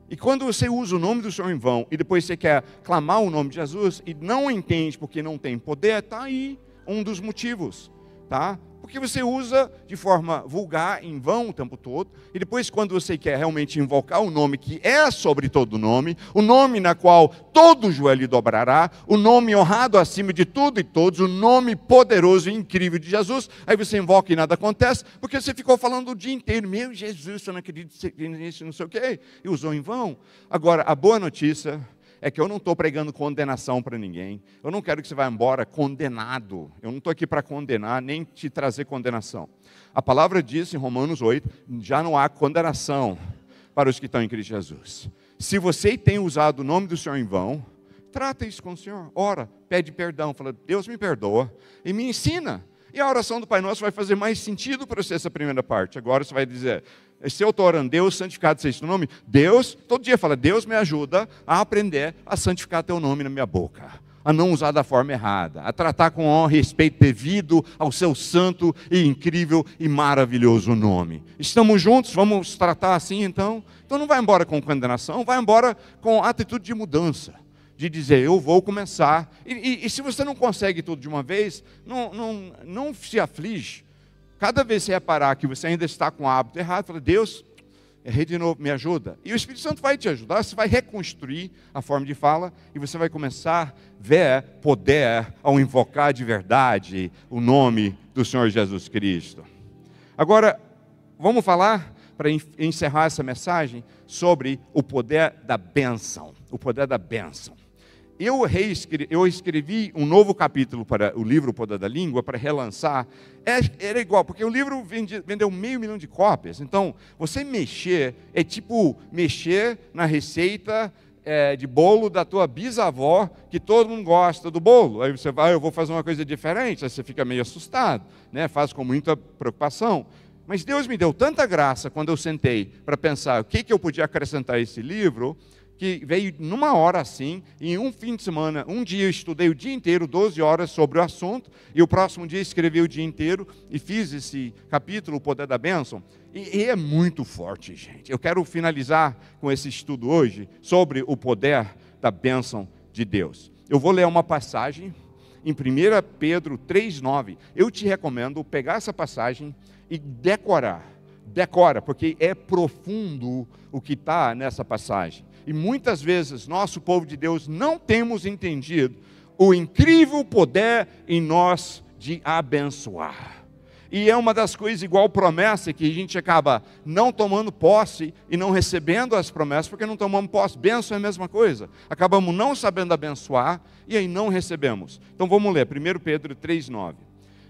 E quando você usa o nome do Senhor em vão, e depois você quer clamar o nome de Jesus, e não entende porque não tem poder, está aí um dos motivos, tá? Porque você usa de forma vulgar, em vão o tempo todo, e depois quando você quer realmente invocar o nome que é sobre todo nome, o nome na qual todo joelho dobrará, o nome honrado acima de tudo e todos, o nome poderoso e incrível de Jesus, aí você invoca e nada acontece, porque você ficou falando o dia inteiro, meu Jesus, eu não acredito nisso, não sei o quê, e usou em vão. Agora, a boa notícia é que eu não estou pregando condenação para ninguém. Eu não quero que você vá embora condenado. Eu não estou aqui para condenar, nem te trazer condenação. A palavra diz em Romanos 8, já não há condenação para os que estão em Cristo Jesus. Se você tem usado o nome do Senhor em vão, trata isso com o Senhor. Ora, pede perdão, fala, Deus me perdoa e me ensina. E a oração do Pai Nosso vai fazer mais sentido para você essa primeira parte. Agora você vai dizer, se eu estou orando, Deus, santificado seja o nome, Deus, todo dia fala, Deus me ajuda a aprender a santificar teu nome na minha boca, a não usar da forma errada, a tratar com honra e respeito devido ao seu santo e incrível e maravilhoso nome. Estamos juntos? Vamos tratar assim então? Então não vai embora com condenação, vai embora com atitude de mudança. De dizer, eu vou começar. E se você não consegue tudo de uma vez, não se aflige. Cada vez que você reparar que você ainda está com o hábito errado, fala, Deus, errei de novo, me ajuda. E o Espírito Santo vai te ajudar, você vai reconstruir a forma de fala, e você vai começar a ver poder ao invocar de verdade o nome do Senhor Jesus Cristo. Agora, vamos falar, para encerrar essa mensagem, sobre o poder da bênção. O poder da bênção. Eu escrevi um novo capítulo para o livro O Poder da Língua, para relançar. Era igual, porque o livro vendeu 500 mil de cópias. Então, você mexer, é tipo mexer na receita de bolo da tua bisavó, que todo mundo gosta do bolo. Aí você vai, eu vou fazer uma coisa diferente, aí você fica meio assustado, né? Faz com muita preocupação. Mas Deus me deu tanta graça quando eu sentei para pensar o que eu podia acrescentar a esse livro, que veio numa hora assim, em um fim de semana, um dia eu estudei o dia inteiro, 12 horas sobre o assunto, e o próximo dia escrevi o dia inteiro, e fiz esse capítulo, O Poder da Bênção, e é muito forte, gente. Eu quero finalizar com esse estudo hoje, sobre o poder da bênção de Deus. Eu vou ler uma passagem, em 1 Pedro 3,9, eu te recomendo pegar essa passagem e decora, porque é profundo o que está nessa passagem. E muitas vezes, nosso povo de Deus, não temos entendido o incrível poder em nós de abençoar. E é uma das coisas, igual promessa, que a gente acaba não tomando posse e não recebendo as promessas, porque não tomamos posse. Bênção é a mesma coisa. Acabamos não sabendo abençoar e aí não recebemos. Então vamos ler, 1 Pedro 3,9.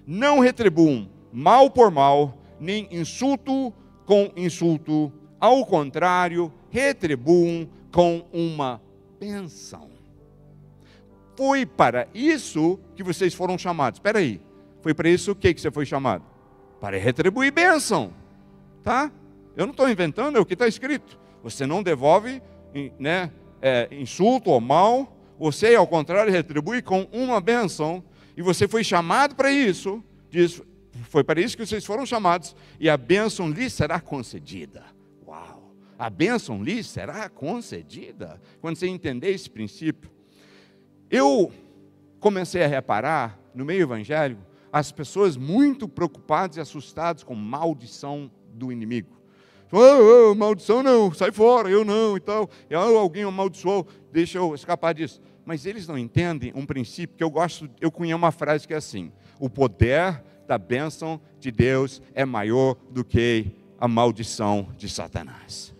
Não retribuam mal por mal, nem insulto com insulto. Ao contrário, retribuam com uma bênção. Foi para isso que vocês foram chamados. Espera aí. Foi para isso o que você foi chamado? Para retribuir bênção. Tá? Eu não estou inventando, é o que está escrito. Você não devolve insulto ou mal. Você, ao contrário, retribui com uma bênção. E você foi chamado para isso. Diz, foi para isso que vocês foram chamados. E a bênção lhes será concedida. Uau! A bênção lhes será concedida. Quando você entender esse princípio. Eu comecei a reparar, no meio evangélico, as pessoas muito preocupadas e assustadas com maldição do inimigo. Maldição não, sai fora, eu não e tal. Alguém amaldiçoou, deixa eu escapar disso. Mas eles não entendem um princípio que eu conheço uma frase que é assim: o poder da bênção de Deus é maior do que a maldição de Satanás.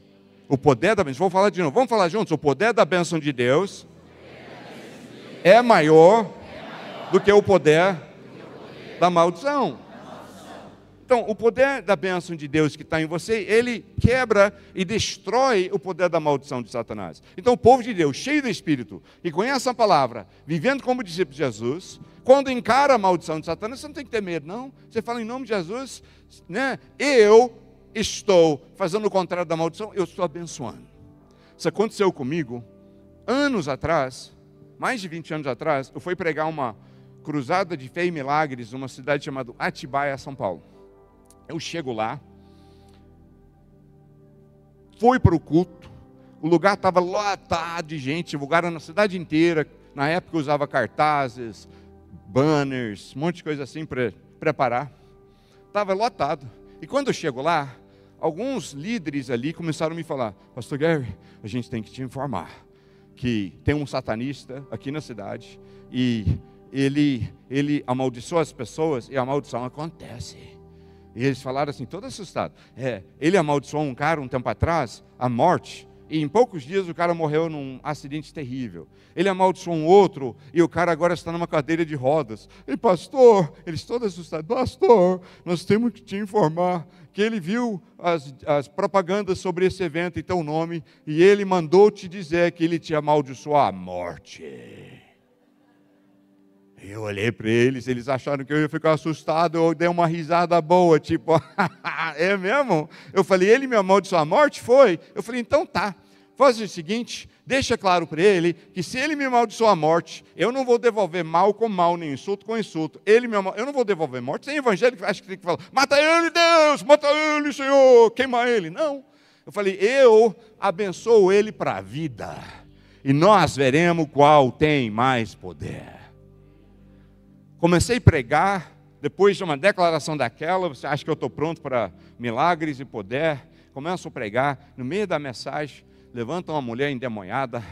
O poder da bênção, vamos falar de novo, vamos falar juntos. O poder da bênção de Deus é maior do que o poder da maldição. Então, o poder da bênção de Deus que está em você, ele quebra e destrói o poder da maldição de Satanás. Então, o povo de Deus, cheio do Espírito, e conhece a palavra, vivendo como discípulo de Jesus, quando encara a maldição de Satanás, você não tem que ter medo, não. Você fala em nome de Jesus, né? Eu estou fazendo o contrário da maldição, eu estou abençoando. Isso aconteceu comigo, anos atrás, mais de 20 anos atrás, eu fui pregar uma cruzada de fé e milagres numa cidade chamada Atibaia, São Paulo. Eu chego lá, fui para o culto, o lugar estava lotado de gente, divulgaram na cidade inteira. Na época eu usava cartazes, banners, um monte de coisa assim para preparar. Estava lotado. E quando eu chego lá, alguns líderes ali começaram a me falar: Pastor Gary, a gente tem que te informar que tem um satanista aqui na cidade e ele amaldiçoa as pessoas e a maldição acontece. E eles falaram assim, todo assustado. Ele amaldiçoou um cara um tempo atrás, a morte, e em poucos dias o cara morreu num acidente terrível. Ele amaldiçoou um outro, e o cara agora está numa cadeira de rodas. E pastor, eles todos assustados, pastor, nós temos que te informar que ele viu as propagandas sobre esse evento em teu nome, e ele mandou te dizer que ele te amaldiçoou à morte. Eu olhei para eles acharam que eu ia ficar assustado, eu dei uma risada boa, tipo, é mesmo? Eu falei, ele me amaldiçoou à morte? Foi. Eu falei, então tá, faz o seguinte, deixa claro para ele, que se ele me amaldiçoou à morte, eu não vou devolver mal com mal, nem insulto com insulto. Eu não vou devolver morte. Tem evangélico que acha que tem que falar, mata ele, Deus, mata ele, Senhor, queima ele. Não. Eu falei, eu abençoo ele para a vida, e nós veremos qual tem mais poder. Comecei a pregar, depois de uma declaração daquela, você acha que eu estou pronto para milagres e poder? Começo a pregar, no meio da mensagem, levanta uma mulher endemoniada,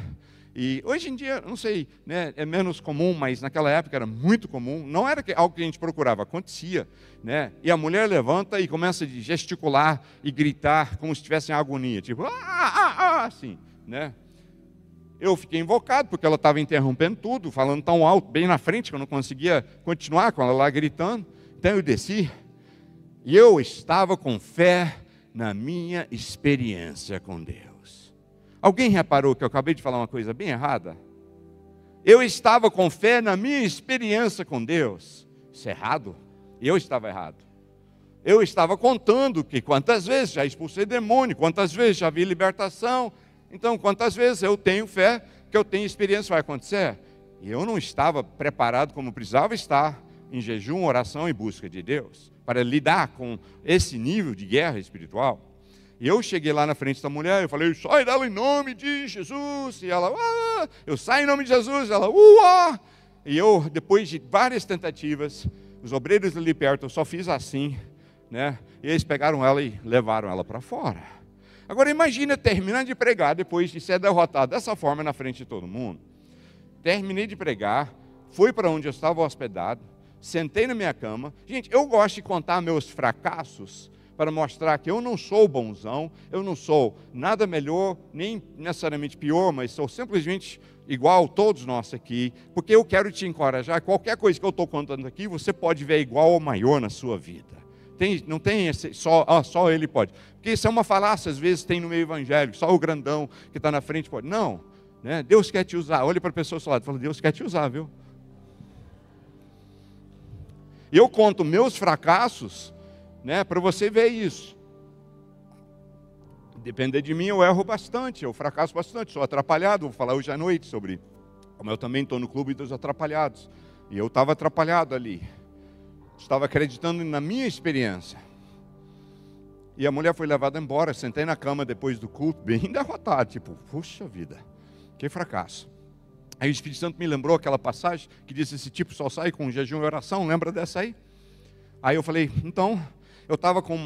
e hoje em dia, não sei, né, é menos comum, mas naquela época era muito comum, não era algo que a gente procurava, acontecia, né? E a mulher levanta e começa a gesticular e gritar como se estivesse em agonia, tipo, assim, né? Eu fiquei invocado, porque ela estava interrompendo tudo, falando tão alto, bem na frente, que eu não conseguia continuar com ela lá gritando. Então eu desci, e eu estava com fé na minha experiência com Deus. Alguém reparou que eu acabei de falar uma coisa bem errada? Eu estava com fé na minha experiência com Deus. Isso é errado? Eu estava errado. Eu estava contando que quantas vezes já expulsei demônio, quantas vezes já vi libertação. Então, quantas vezes eu tenho fé que eu tenho experiência vai acontecer? E eu não estava preparado como precisava estar em jejum, oração e busca de Deus, para lidar com esse nível de guerra espiritual. E eu cheguei lá na frente da mulher, eu falei, sai dela em nome de Jesus. E ela, eu saio em nome de Jesus. Ela, E eu, depois de várias tentativas, os obreiros ali perto, eu só fiz assim, né? E eles pegaram ela e levaram ela para fora. Agora imagina terminando de pregar depois de ser derrotado dessa forma na frente de todo mundo. Terminei de pregar, fui para onde eu estava hospedado, sentei na minha cama. Gente, eu gosto de contar meus fracassos para mostrar que eu não sou bonzão, eu não sou nada melhor, nem necessariamente pior, mas sou simplesmente igual a todos nós aqui, porque eu quero te encorajar. Qualquer coisa que eu estou contando aqui, você pode ver igual ou maior na sua vida. Não tem esse, só ele pode. Porque isso é uma falácia, às vezes tem no meio evangélico, só o grandão que está na frente pode. Não, né? Deus quer te usar. Olha para a pessoa do seu lado e fala, Deus quer te usar, viu? E eu conto meus fracassos, né, para você ver isso. Depender de mim, eu erro bastante, eu fracasso bastante, sou atrapalhado. Vou falar hoje à noite sobre como eu também estou no clube dos atrapalhados. E eu estava atrapalhado ali. Estava acreditando na minha experiência. E a mulher foi levada embora, sentei na cama depois do culto, bem derrotado, tipo, puxa vida, que fracasso. Aí o Espírito Santo me lembrou aquela passagem que diz, esse tipo só sai com jejum e oração, lembra dessa aí? Aí eu falei, então, eu estava com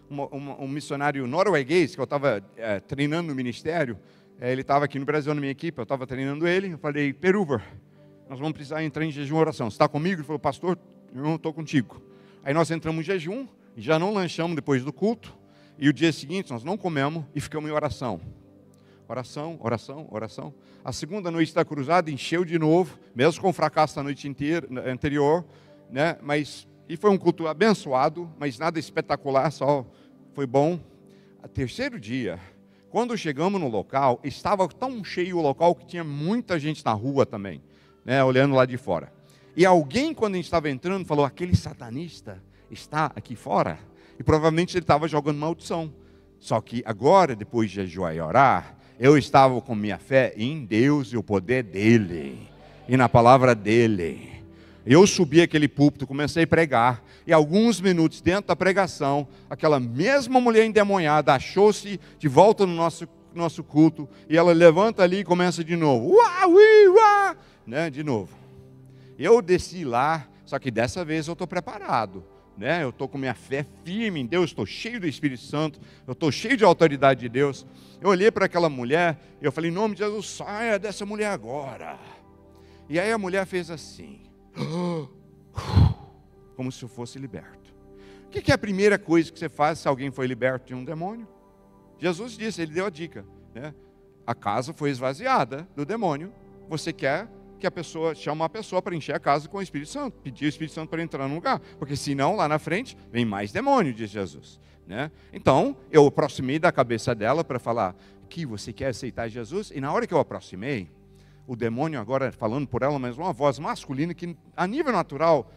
um missionário norueguês, que eu estava treinando no ministério, ele estava aqui no Brasil na minha equipe, eu estava treinando ele, eu falei, Peruver, nós vamos precisar entrar em jejum e oração, você está comigo? Ele falou, pastor, eu não estou contigo. Aí nós entramos em jejum, já não lanchamos depois do culto, e o dia seguinte nós não comemos e ficamos em oração. Oração, oração, oração. A segunda noite da cruzada encheu de novo, mesmo com o fracasso da noite anterior, né? E foi um culto abençoado, mas nada espetacular, só foi bom. A terceiro dia, quando chegamos no local, estava tão cheio o local que tinha muita gente na rua também, né? Olhando lá de fora. E alguém, quando a gente estava entrando, falou, aquele satanista está aqui fora. E provavelmente ele estava jogando maldição. Só que agora, depois de jejuar e orar, Eu estava com minha fé em Deus e o poder dEle, e na palavra dEle. Eu subi aquele púlpito, comecei a pregar, e alguns minutos dentro da pregação, aquela mesma mulher endemoniada achou-se de volta no nosso culto, e ela levanta ali e começa de novo, uá, ui, uá, né, de novo. Eu desci lá, só que dessa vez eu estou preparado, né? Eu estou com minha fé firme em Deus, estou cheio do Espírito Santo, eu estou cheio de autoridade de Deus. Eu olhei para aquela mulher, e eu falei, em nome de Jesus, saia dessa mulher agora. E aí a mulher fez assim, como se eu fosse liberto. O que é a primeira coisa que você faz se alguém foi liberto de um demônio? Jesus disse, ele deu a dica, né? A casa foi esvaziada do demônio, você quer que a pessoa chama a pessoa para encher a casa com o Espírito Santo, pedir o Espírito Santo para entrar no lugar, porque senão lá na frente vem mais demônio, diz Jesus, né? Então eu aproximei da cabeça dela para falar que você quer aceitar Jesus, e na hora que eu aproximei, o demônio agora falando por ela, mas uma voz masculina que a nível natural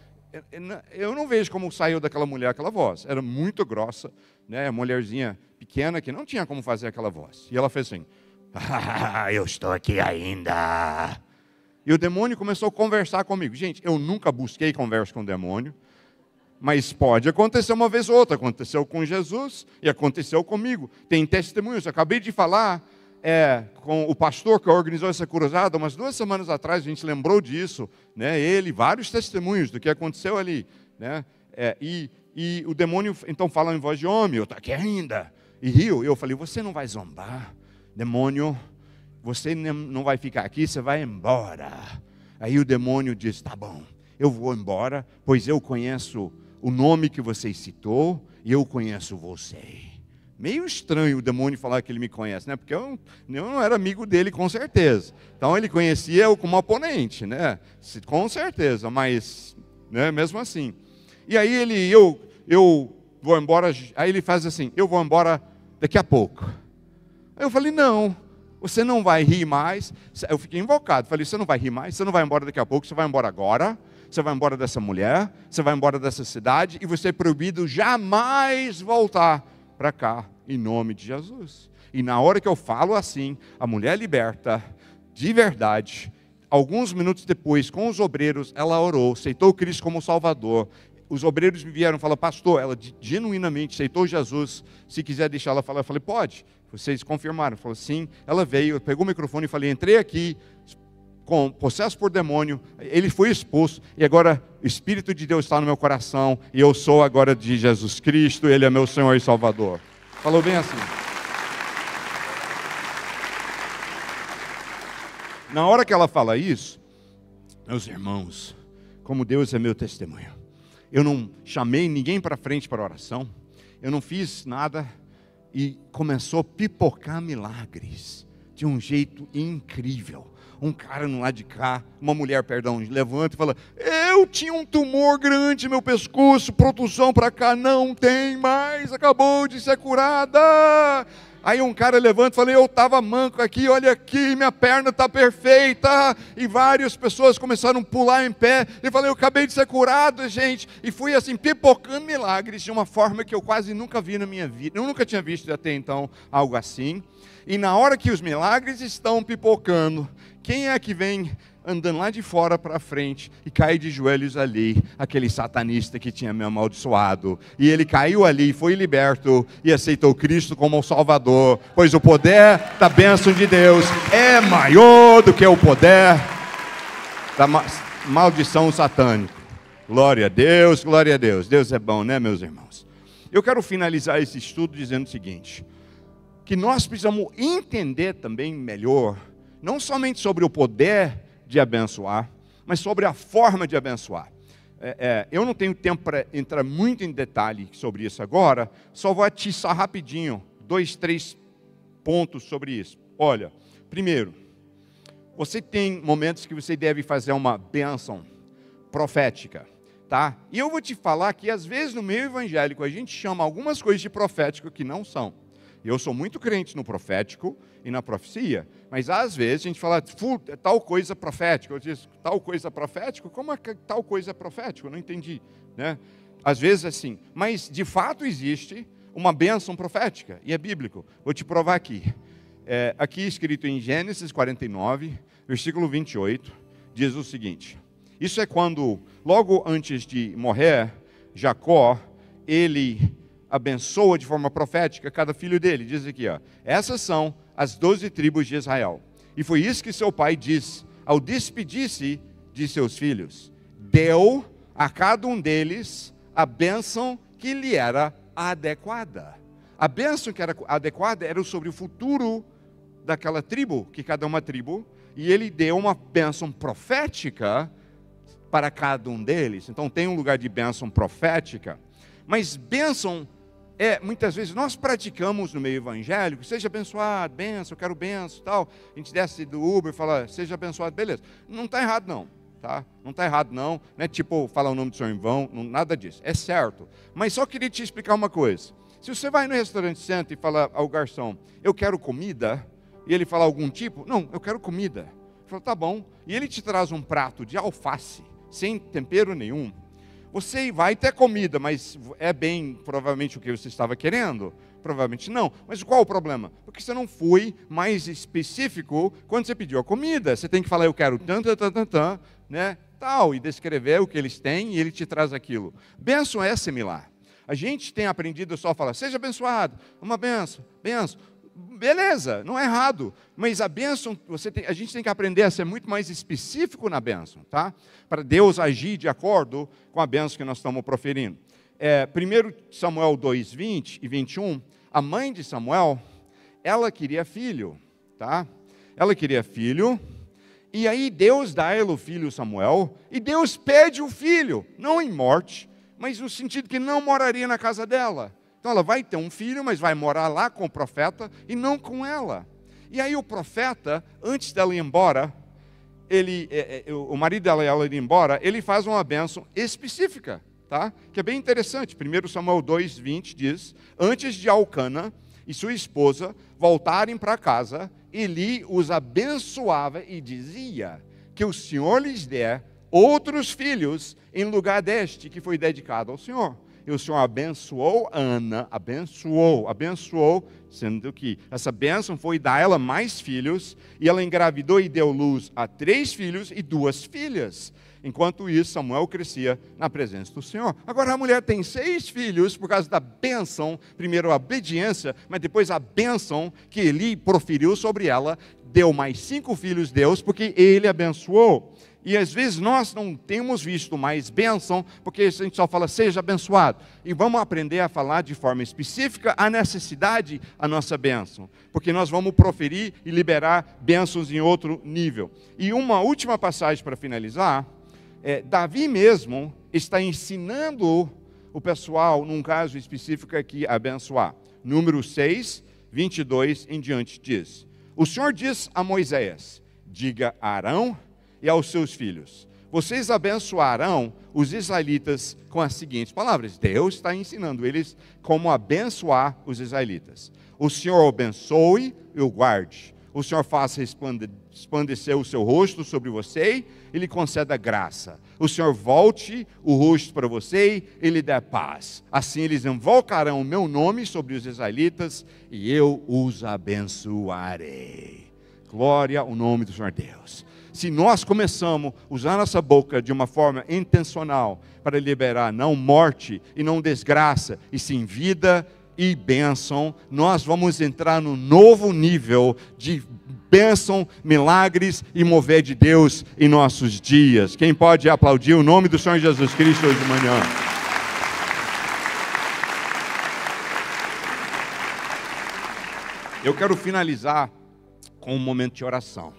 eu não vejo como saiu daquela mulher aquela voz, era muito grossa, né? Mulherzinha pequena que não tinha como fazer aquela voz, e ela fez assim, eu estou aqui ainda. E o demônio começou a conversar comigo. Gente, eu nunca busquei conversa com o demônio, mas pode acontecer uma vez ou outra. Aconteceu com Jesus e aconteceu comigo. Tem testemunhos. Eu acabei de falar com o pastor que organizou essa cruzada, umas 2 semanas atrás, a gente lembrou disso, né? Ele, vários testemunhos do que aconteceu ali, né? E o demônio então fala em voz de homem, eu estou aqui ainda, e riu. Eu falei, você não vai zombar, demônio, você não vai ficar aqui, você vai embora. Aí o demônio diz, tá bom, eu vou embora, pois eu conheço o nome que você citou, e eu conheço você. Meio estranho o demônio falar que ele me conhece, né? Porque eu não era amigo dele, com certeza. Então ele conhecia eu como oponente, né? Com certeza, mas, né, mesmo assim. E aí eu vou embora, aí ele faz assim, eu vou embora daqui a pouco. Aí eu falei, não, você não vai rir mais. Eu fiquei invocado, falei, você não vai rir mais, você não vai embora daqui a pouco, você vai embora agora. Você vai embora dessa mulher, você vai embora dessa cidade, e você é proibido jamais voltar para cá, em nome de Jesus. E na hora que eu falo assim, a mulher liberta, de verdade, alguns minutos depois, com os obreiros, ela orou, aceitou Cristo como Salvador. Os obreiros me vieram e falaram, pastor, ela genuinamente aceitou Jesus, se quiser deixar ela falar, eu falei, pode, vocês confirmaram, falou sim, ela veio, pegou o microfone e falei, entrei aqui, com processo por demônio, ele foi expulso, e agora o Espírito de Deus está no meu coração, e eu sou agora de Jesus Cristo, Ele é meu Senhor e Salvador. Falou bem assim. Na hora que ela fala isso, meus irmãos, como Deus é meu testemunho, eu não chamei ninguém para frente para oração, eu não fiz nada, e começou a pipocar milagres, de um jeito incrível. Um cara no lado de cá, uma mulher, perdão, levanta e fala, eu tinha um tumor grande no meu pescoço, protusão para cá, não tem mais, acabou de ser curada. Aí um cara levanta e fala, eu estava manco aqui, olha aqui, minha perna está perfeita. E várias pessoas começaram a pular em pé, e falei, eu acabei de ser curado, gente. E fui assim, pipocando milagres, de uma forma que eu quase nunca vi na minha vida. Eu nunca tinha visto até então algo assim. E na hora que os milagres estão pipocando, quem é que vem andando lá de fora para frente e cai de joelhos ali? Aquele satanista que tinha me amaldiçoado. E ele caiu ali, foi liberto e aceitou Cristo como o Salvador. Pois o poder da bênção de Deus é maior do que o poder da maldição satânica. Glória a Deus, glória a Deus. Deus é bom, né, meus irmãos? Eu quero finalizar esse estudo dizendo o seguinte, que nós precisamos entender também melhor, não somente sobre o poder de abençoar, mas sobre a forma de abençoar. Eu não tenho tempo para entrar muito em detalhe sobre isso agora, só vou atiçar rapidinho 2, 3 pontos sobre isso. Olha, primeiro, você tem momentos que você deve fazer uma bênção profética, tá? E eu vou te falar que às vezes no meio evangélico a gente chama algumas coisas de profético que não são. Eu sou muito crente no profético e na profecia, mas às vezes a gente fala, tal coisa profética. Eu disse, tal coisa profética? Como é que tal coisa profética? Eu não entendi, né? Às vezes assim, mas de fato existe uma bênção profética, e é bíblico. Vou te provar aqui. Aqui escrito em Gênesis 49, versículo 28, diz o seguinte: isso é quando, logo antes de morrer, Jacó, ele abençoa de forma profética cada filho dele. Diz aqui, essas são as 12 tribos de Israel. E foi isso que seu pai diz ao despedir-se de seus filhos. Deu a cada um deles a bênção que lhe era adequada. A bênção que era adequada era sobre o futuro daquela tribo, que cada uma tribo, e ele deu uma bênção profética para cada um deles. Então tem um lugar de bênção profética, mas bênção muitas vezes nós praticamos no meio evangélico, seja abençoado, bênção, eu quero bênção, tal. A gente desce do Uber e fala, seja abençoado, beleza. Não está errado não, tá? Não está errado não é tipo falar o nome do Senhor em vão, nada disso, é certo. Mas só queria te explicar uma coisa. Se você vai no restaurante, senta e fala ao garçom, eu quero comida, e ele fala algum tipo, não, eu quero comida. Ele fala, tá bom. E ele te traz um prato de alface, sem tempero nenhum. Você vai ter comida, mas é bem provavelmente o que você estava querendo? Provavelmente não. Mas qual o problema? Porque você não foi mais específico quando você pediu a comida. Você tem que falar, eu quero tanto, né, tal, e descrever o que eles têm, e ele te traz aquilo. Bênção é similar. A gente tem aprendido só a falar, seja abençoado, uma bênção. Beleza, não é errado, mas a bênção, a gente tem que aprender a ser muito mais específico na bênção, tá? Para Deus agir de acordo com a bênção que nós estamos proferindo. 1 Samuel 2, 20 e 21, a mãe de Samuel, ela queria filho, tá? Ela queria filho, e aí Deus dá a ela o filho Samuel, e Deus pede o filho, não em morte, mas no sentido que não moraria na casa dela. Então ela vai ter um filho, mas vai morar lá com o profeta e não com ela. E aí o profeta, antes dela ir embora, o marido dela e ela ir embora, ele faz uma bênção específica, tá? Que é bem interessante. 1 Samuel 2, 20 diz, antes de Elcana e sua esposa voltarem para casa, Eli os abençoava e dizia que o Senhor lhes dê outros filhos em lugar deste que foi dedicado ao Senhor. E o Senhor abençoou Ana, abençoou, sendo que essa bênção foi dar a ela mais filhos, e ela engravidou e deu luz a 3 filhos e 2 filhas. Enquanto isso, Samuel crescia na presença do Senhor. Agora a mulher tem 6 filhos por causa da bênção, primeiro a obediência, mas depois a bênção que Eli proferiu sobre ela, deu mais 5 filhos Deus, porque ele abençoou. E às vezes nós não temos visto mais bênção, porque a gente só fala, seja abençoado. E vamos aprender a falar de forma específica a necessidade, a nossa bênção. Porque nós vamos proferir e liberar bênçãos em outro nível. E uma última passagem para finalizar, Davi mesmo está ensinando o pessoal, num caso específico aqui, a abençoar. Número 6, 22 em diante diz, o Senhor diz a Moisés, diga a Arão e aos seus filhos, vocês abençoarão os israelitas com as seguintes palavras. Deus está ensinando eles como abençoar os israelitas. O Senhor abençoe e o guarde. O Senhor faça resplandecer o seu rosto sobre você e lhe conceda graça. O Senhor volte o rosto para você e lhe dê paz. Assim eles invocarão o meu nome sobre os israelitas e eu os abençoarei. Glória ao nome do Senhor Deus. Se nós começamos a usar nossa boca de uma forma intencional para liberar não morte e não desgraça, e sim vida e bênção, nós vamos entrar no novo nível de bênção, milagres e mover de Deus em nossos dias. Quem pode aplaudir o nome do Senhor Jesus Cristo hoje de manhã? Eu quero finalizar com um momento de oração.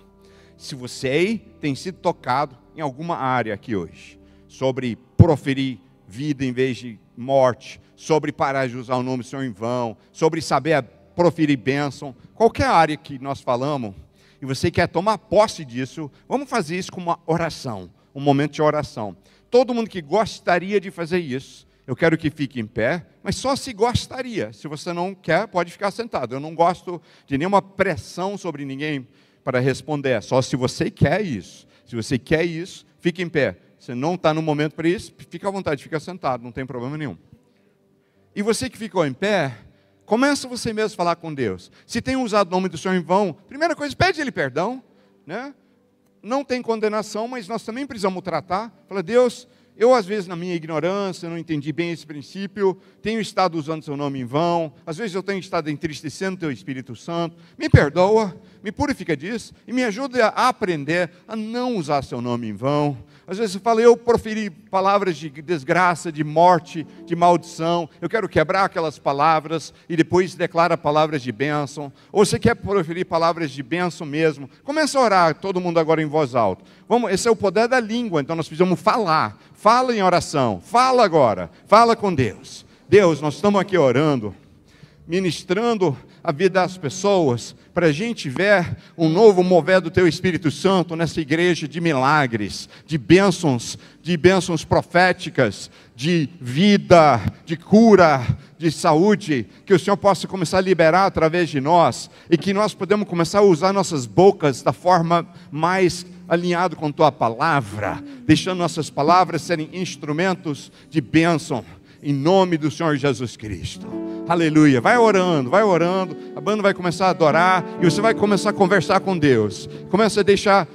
Se você tem sido tocado em alguma área aqui hoje, sobre proferir vida em vez de morte, sobre parar de usar o nome do Senhor em vão, sobre saber proferir bênção, qualquer área que nós falamos, e você quer tomar posse disso, vamos fazer isso com uma oração, um momento de oração. Todo mundo que gostaria de fazer isso, eu quero que fique em pé, mas só se gostaria. Se você não quer, pode ficar sentado. Eu não gosto de nenhuma pressão sobre ninguém para responder, só se você quer isso. Se você quer isso, fique em pé. Você não está no momento para isso, fica à vontade, fica sentado, não tem problema nenhum. E você que ficou em pé, Começa você mesmo a falar com Deus. Se tem usado o nome do Senhor em vão, primeira coisa, pede Ele perdão, né? Não tem condenação, mas nós também precisamos tratar. Fala, Deus, eu às vezes na minha ignorância, não entendi bem esse princípio, tenho estado usando seu nome em vão, às vezes eu tenho estado entristecendo teu Espírito Santo, me perdoa, me purifica disso, e me ajuda a aprender a não usar seu nome em vão. Às vezes eu falo, eu proferi palavras de desgraça, de morte, de maldição, eu quero quebrar aquelas palavras e depois declara palavras de bênção. Ou você quer proferir palavras de bênção mesmo, começa a orar, todo mundo agora em voz alta. Esse é o poder da língua, então nós precisamos falar. Fala em oração, fala agora, fala com Deus. Deus, nós estamos aqui orando, ministrando a vida das pessoas, para a gente ver um novo mover do Teu Espírito Santo nessa igreja de milagres, de bênçãos proféticas, de vida, de cura, de saúde, que o Senhor possa começar a liberar através de nós, e que nós podemos começar a usar nossas bocas da forma mais alinhada com Tua palavra, deixando nossas palavras serem instrumentos de bênção, em nome do Senhor Jesus Cristo. Aleluia, vai orando, a banda vai começar a adorar, e você vai começar a conversar com Deus, começa a deixar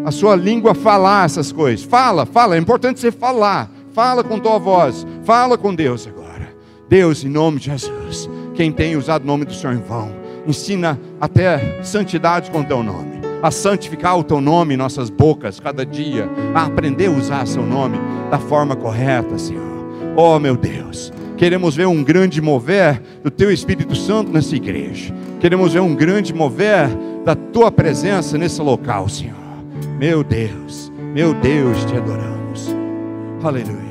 a sua língua falar essas coisas, fala, é importante você falar, fala com tua voz, fala com Deus agora. Deus, em nome de Jesus, quem tem usado o nome do Senhor em vão, ensina até santidade com o teu nome, a santificar o teu nome em nossas bocas cada dia, a aprender a usar seu nome da forma correta, Senhor. Oh meu Deus, queremos ver um grande mover do Teu Espírito Santo nessa igreja. Queremos ver um grande mover da Tua presença nesse local, Senhor. Meu Deus, te adoramos. Aleluia.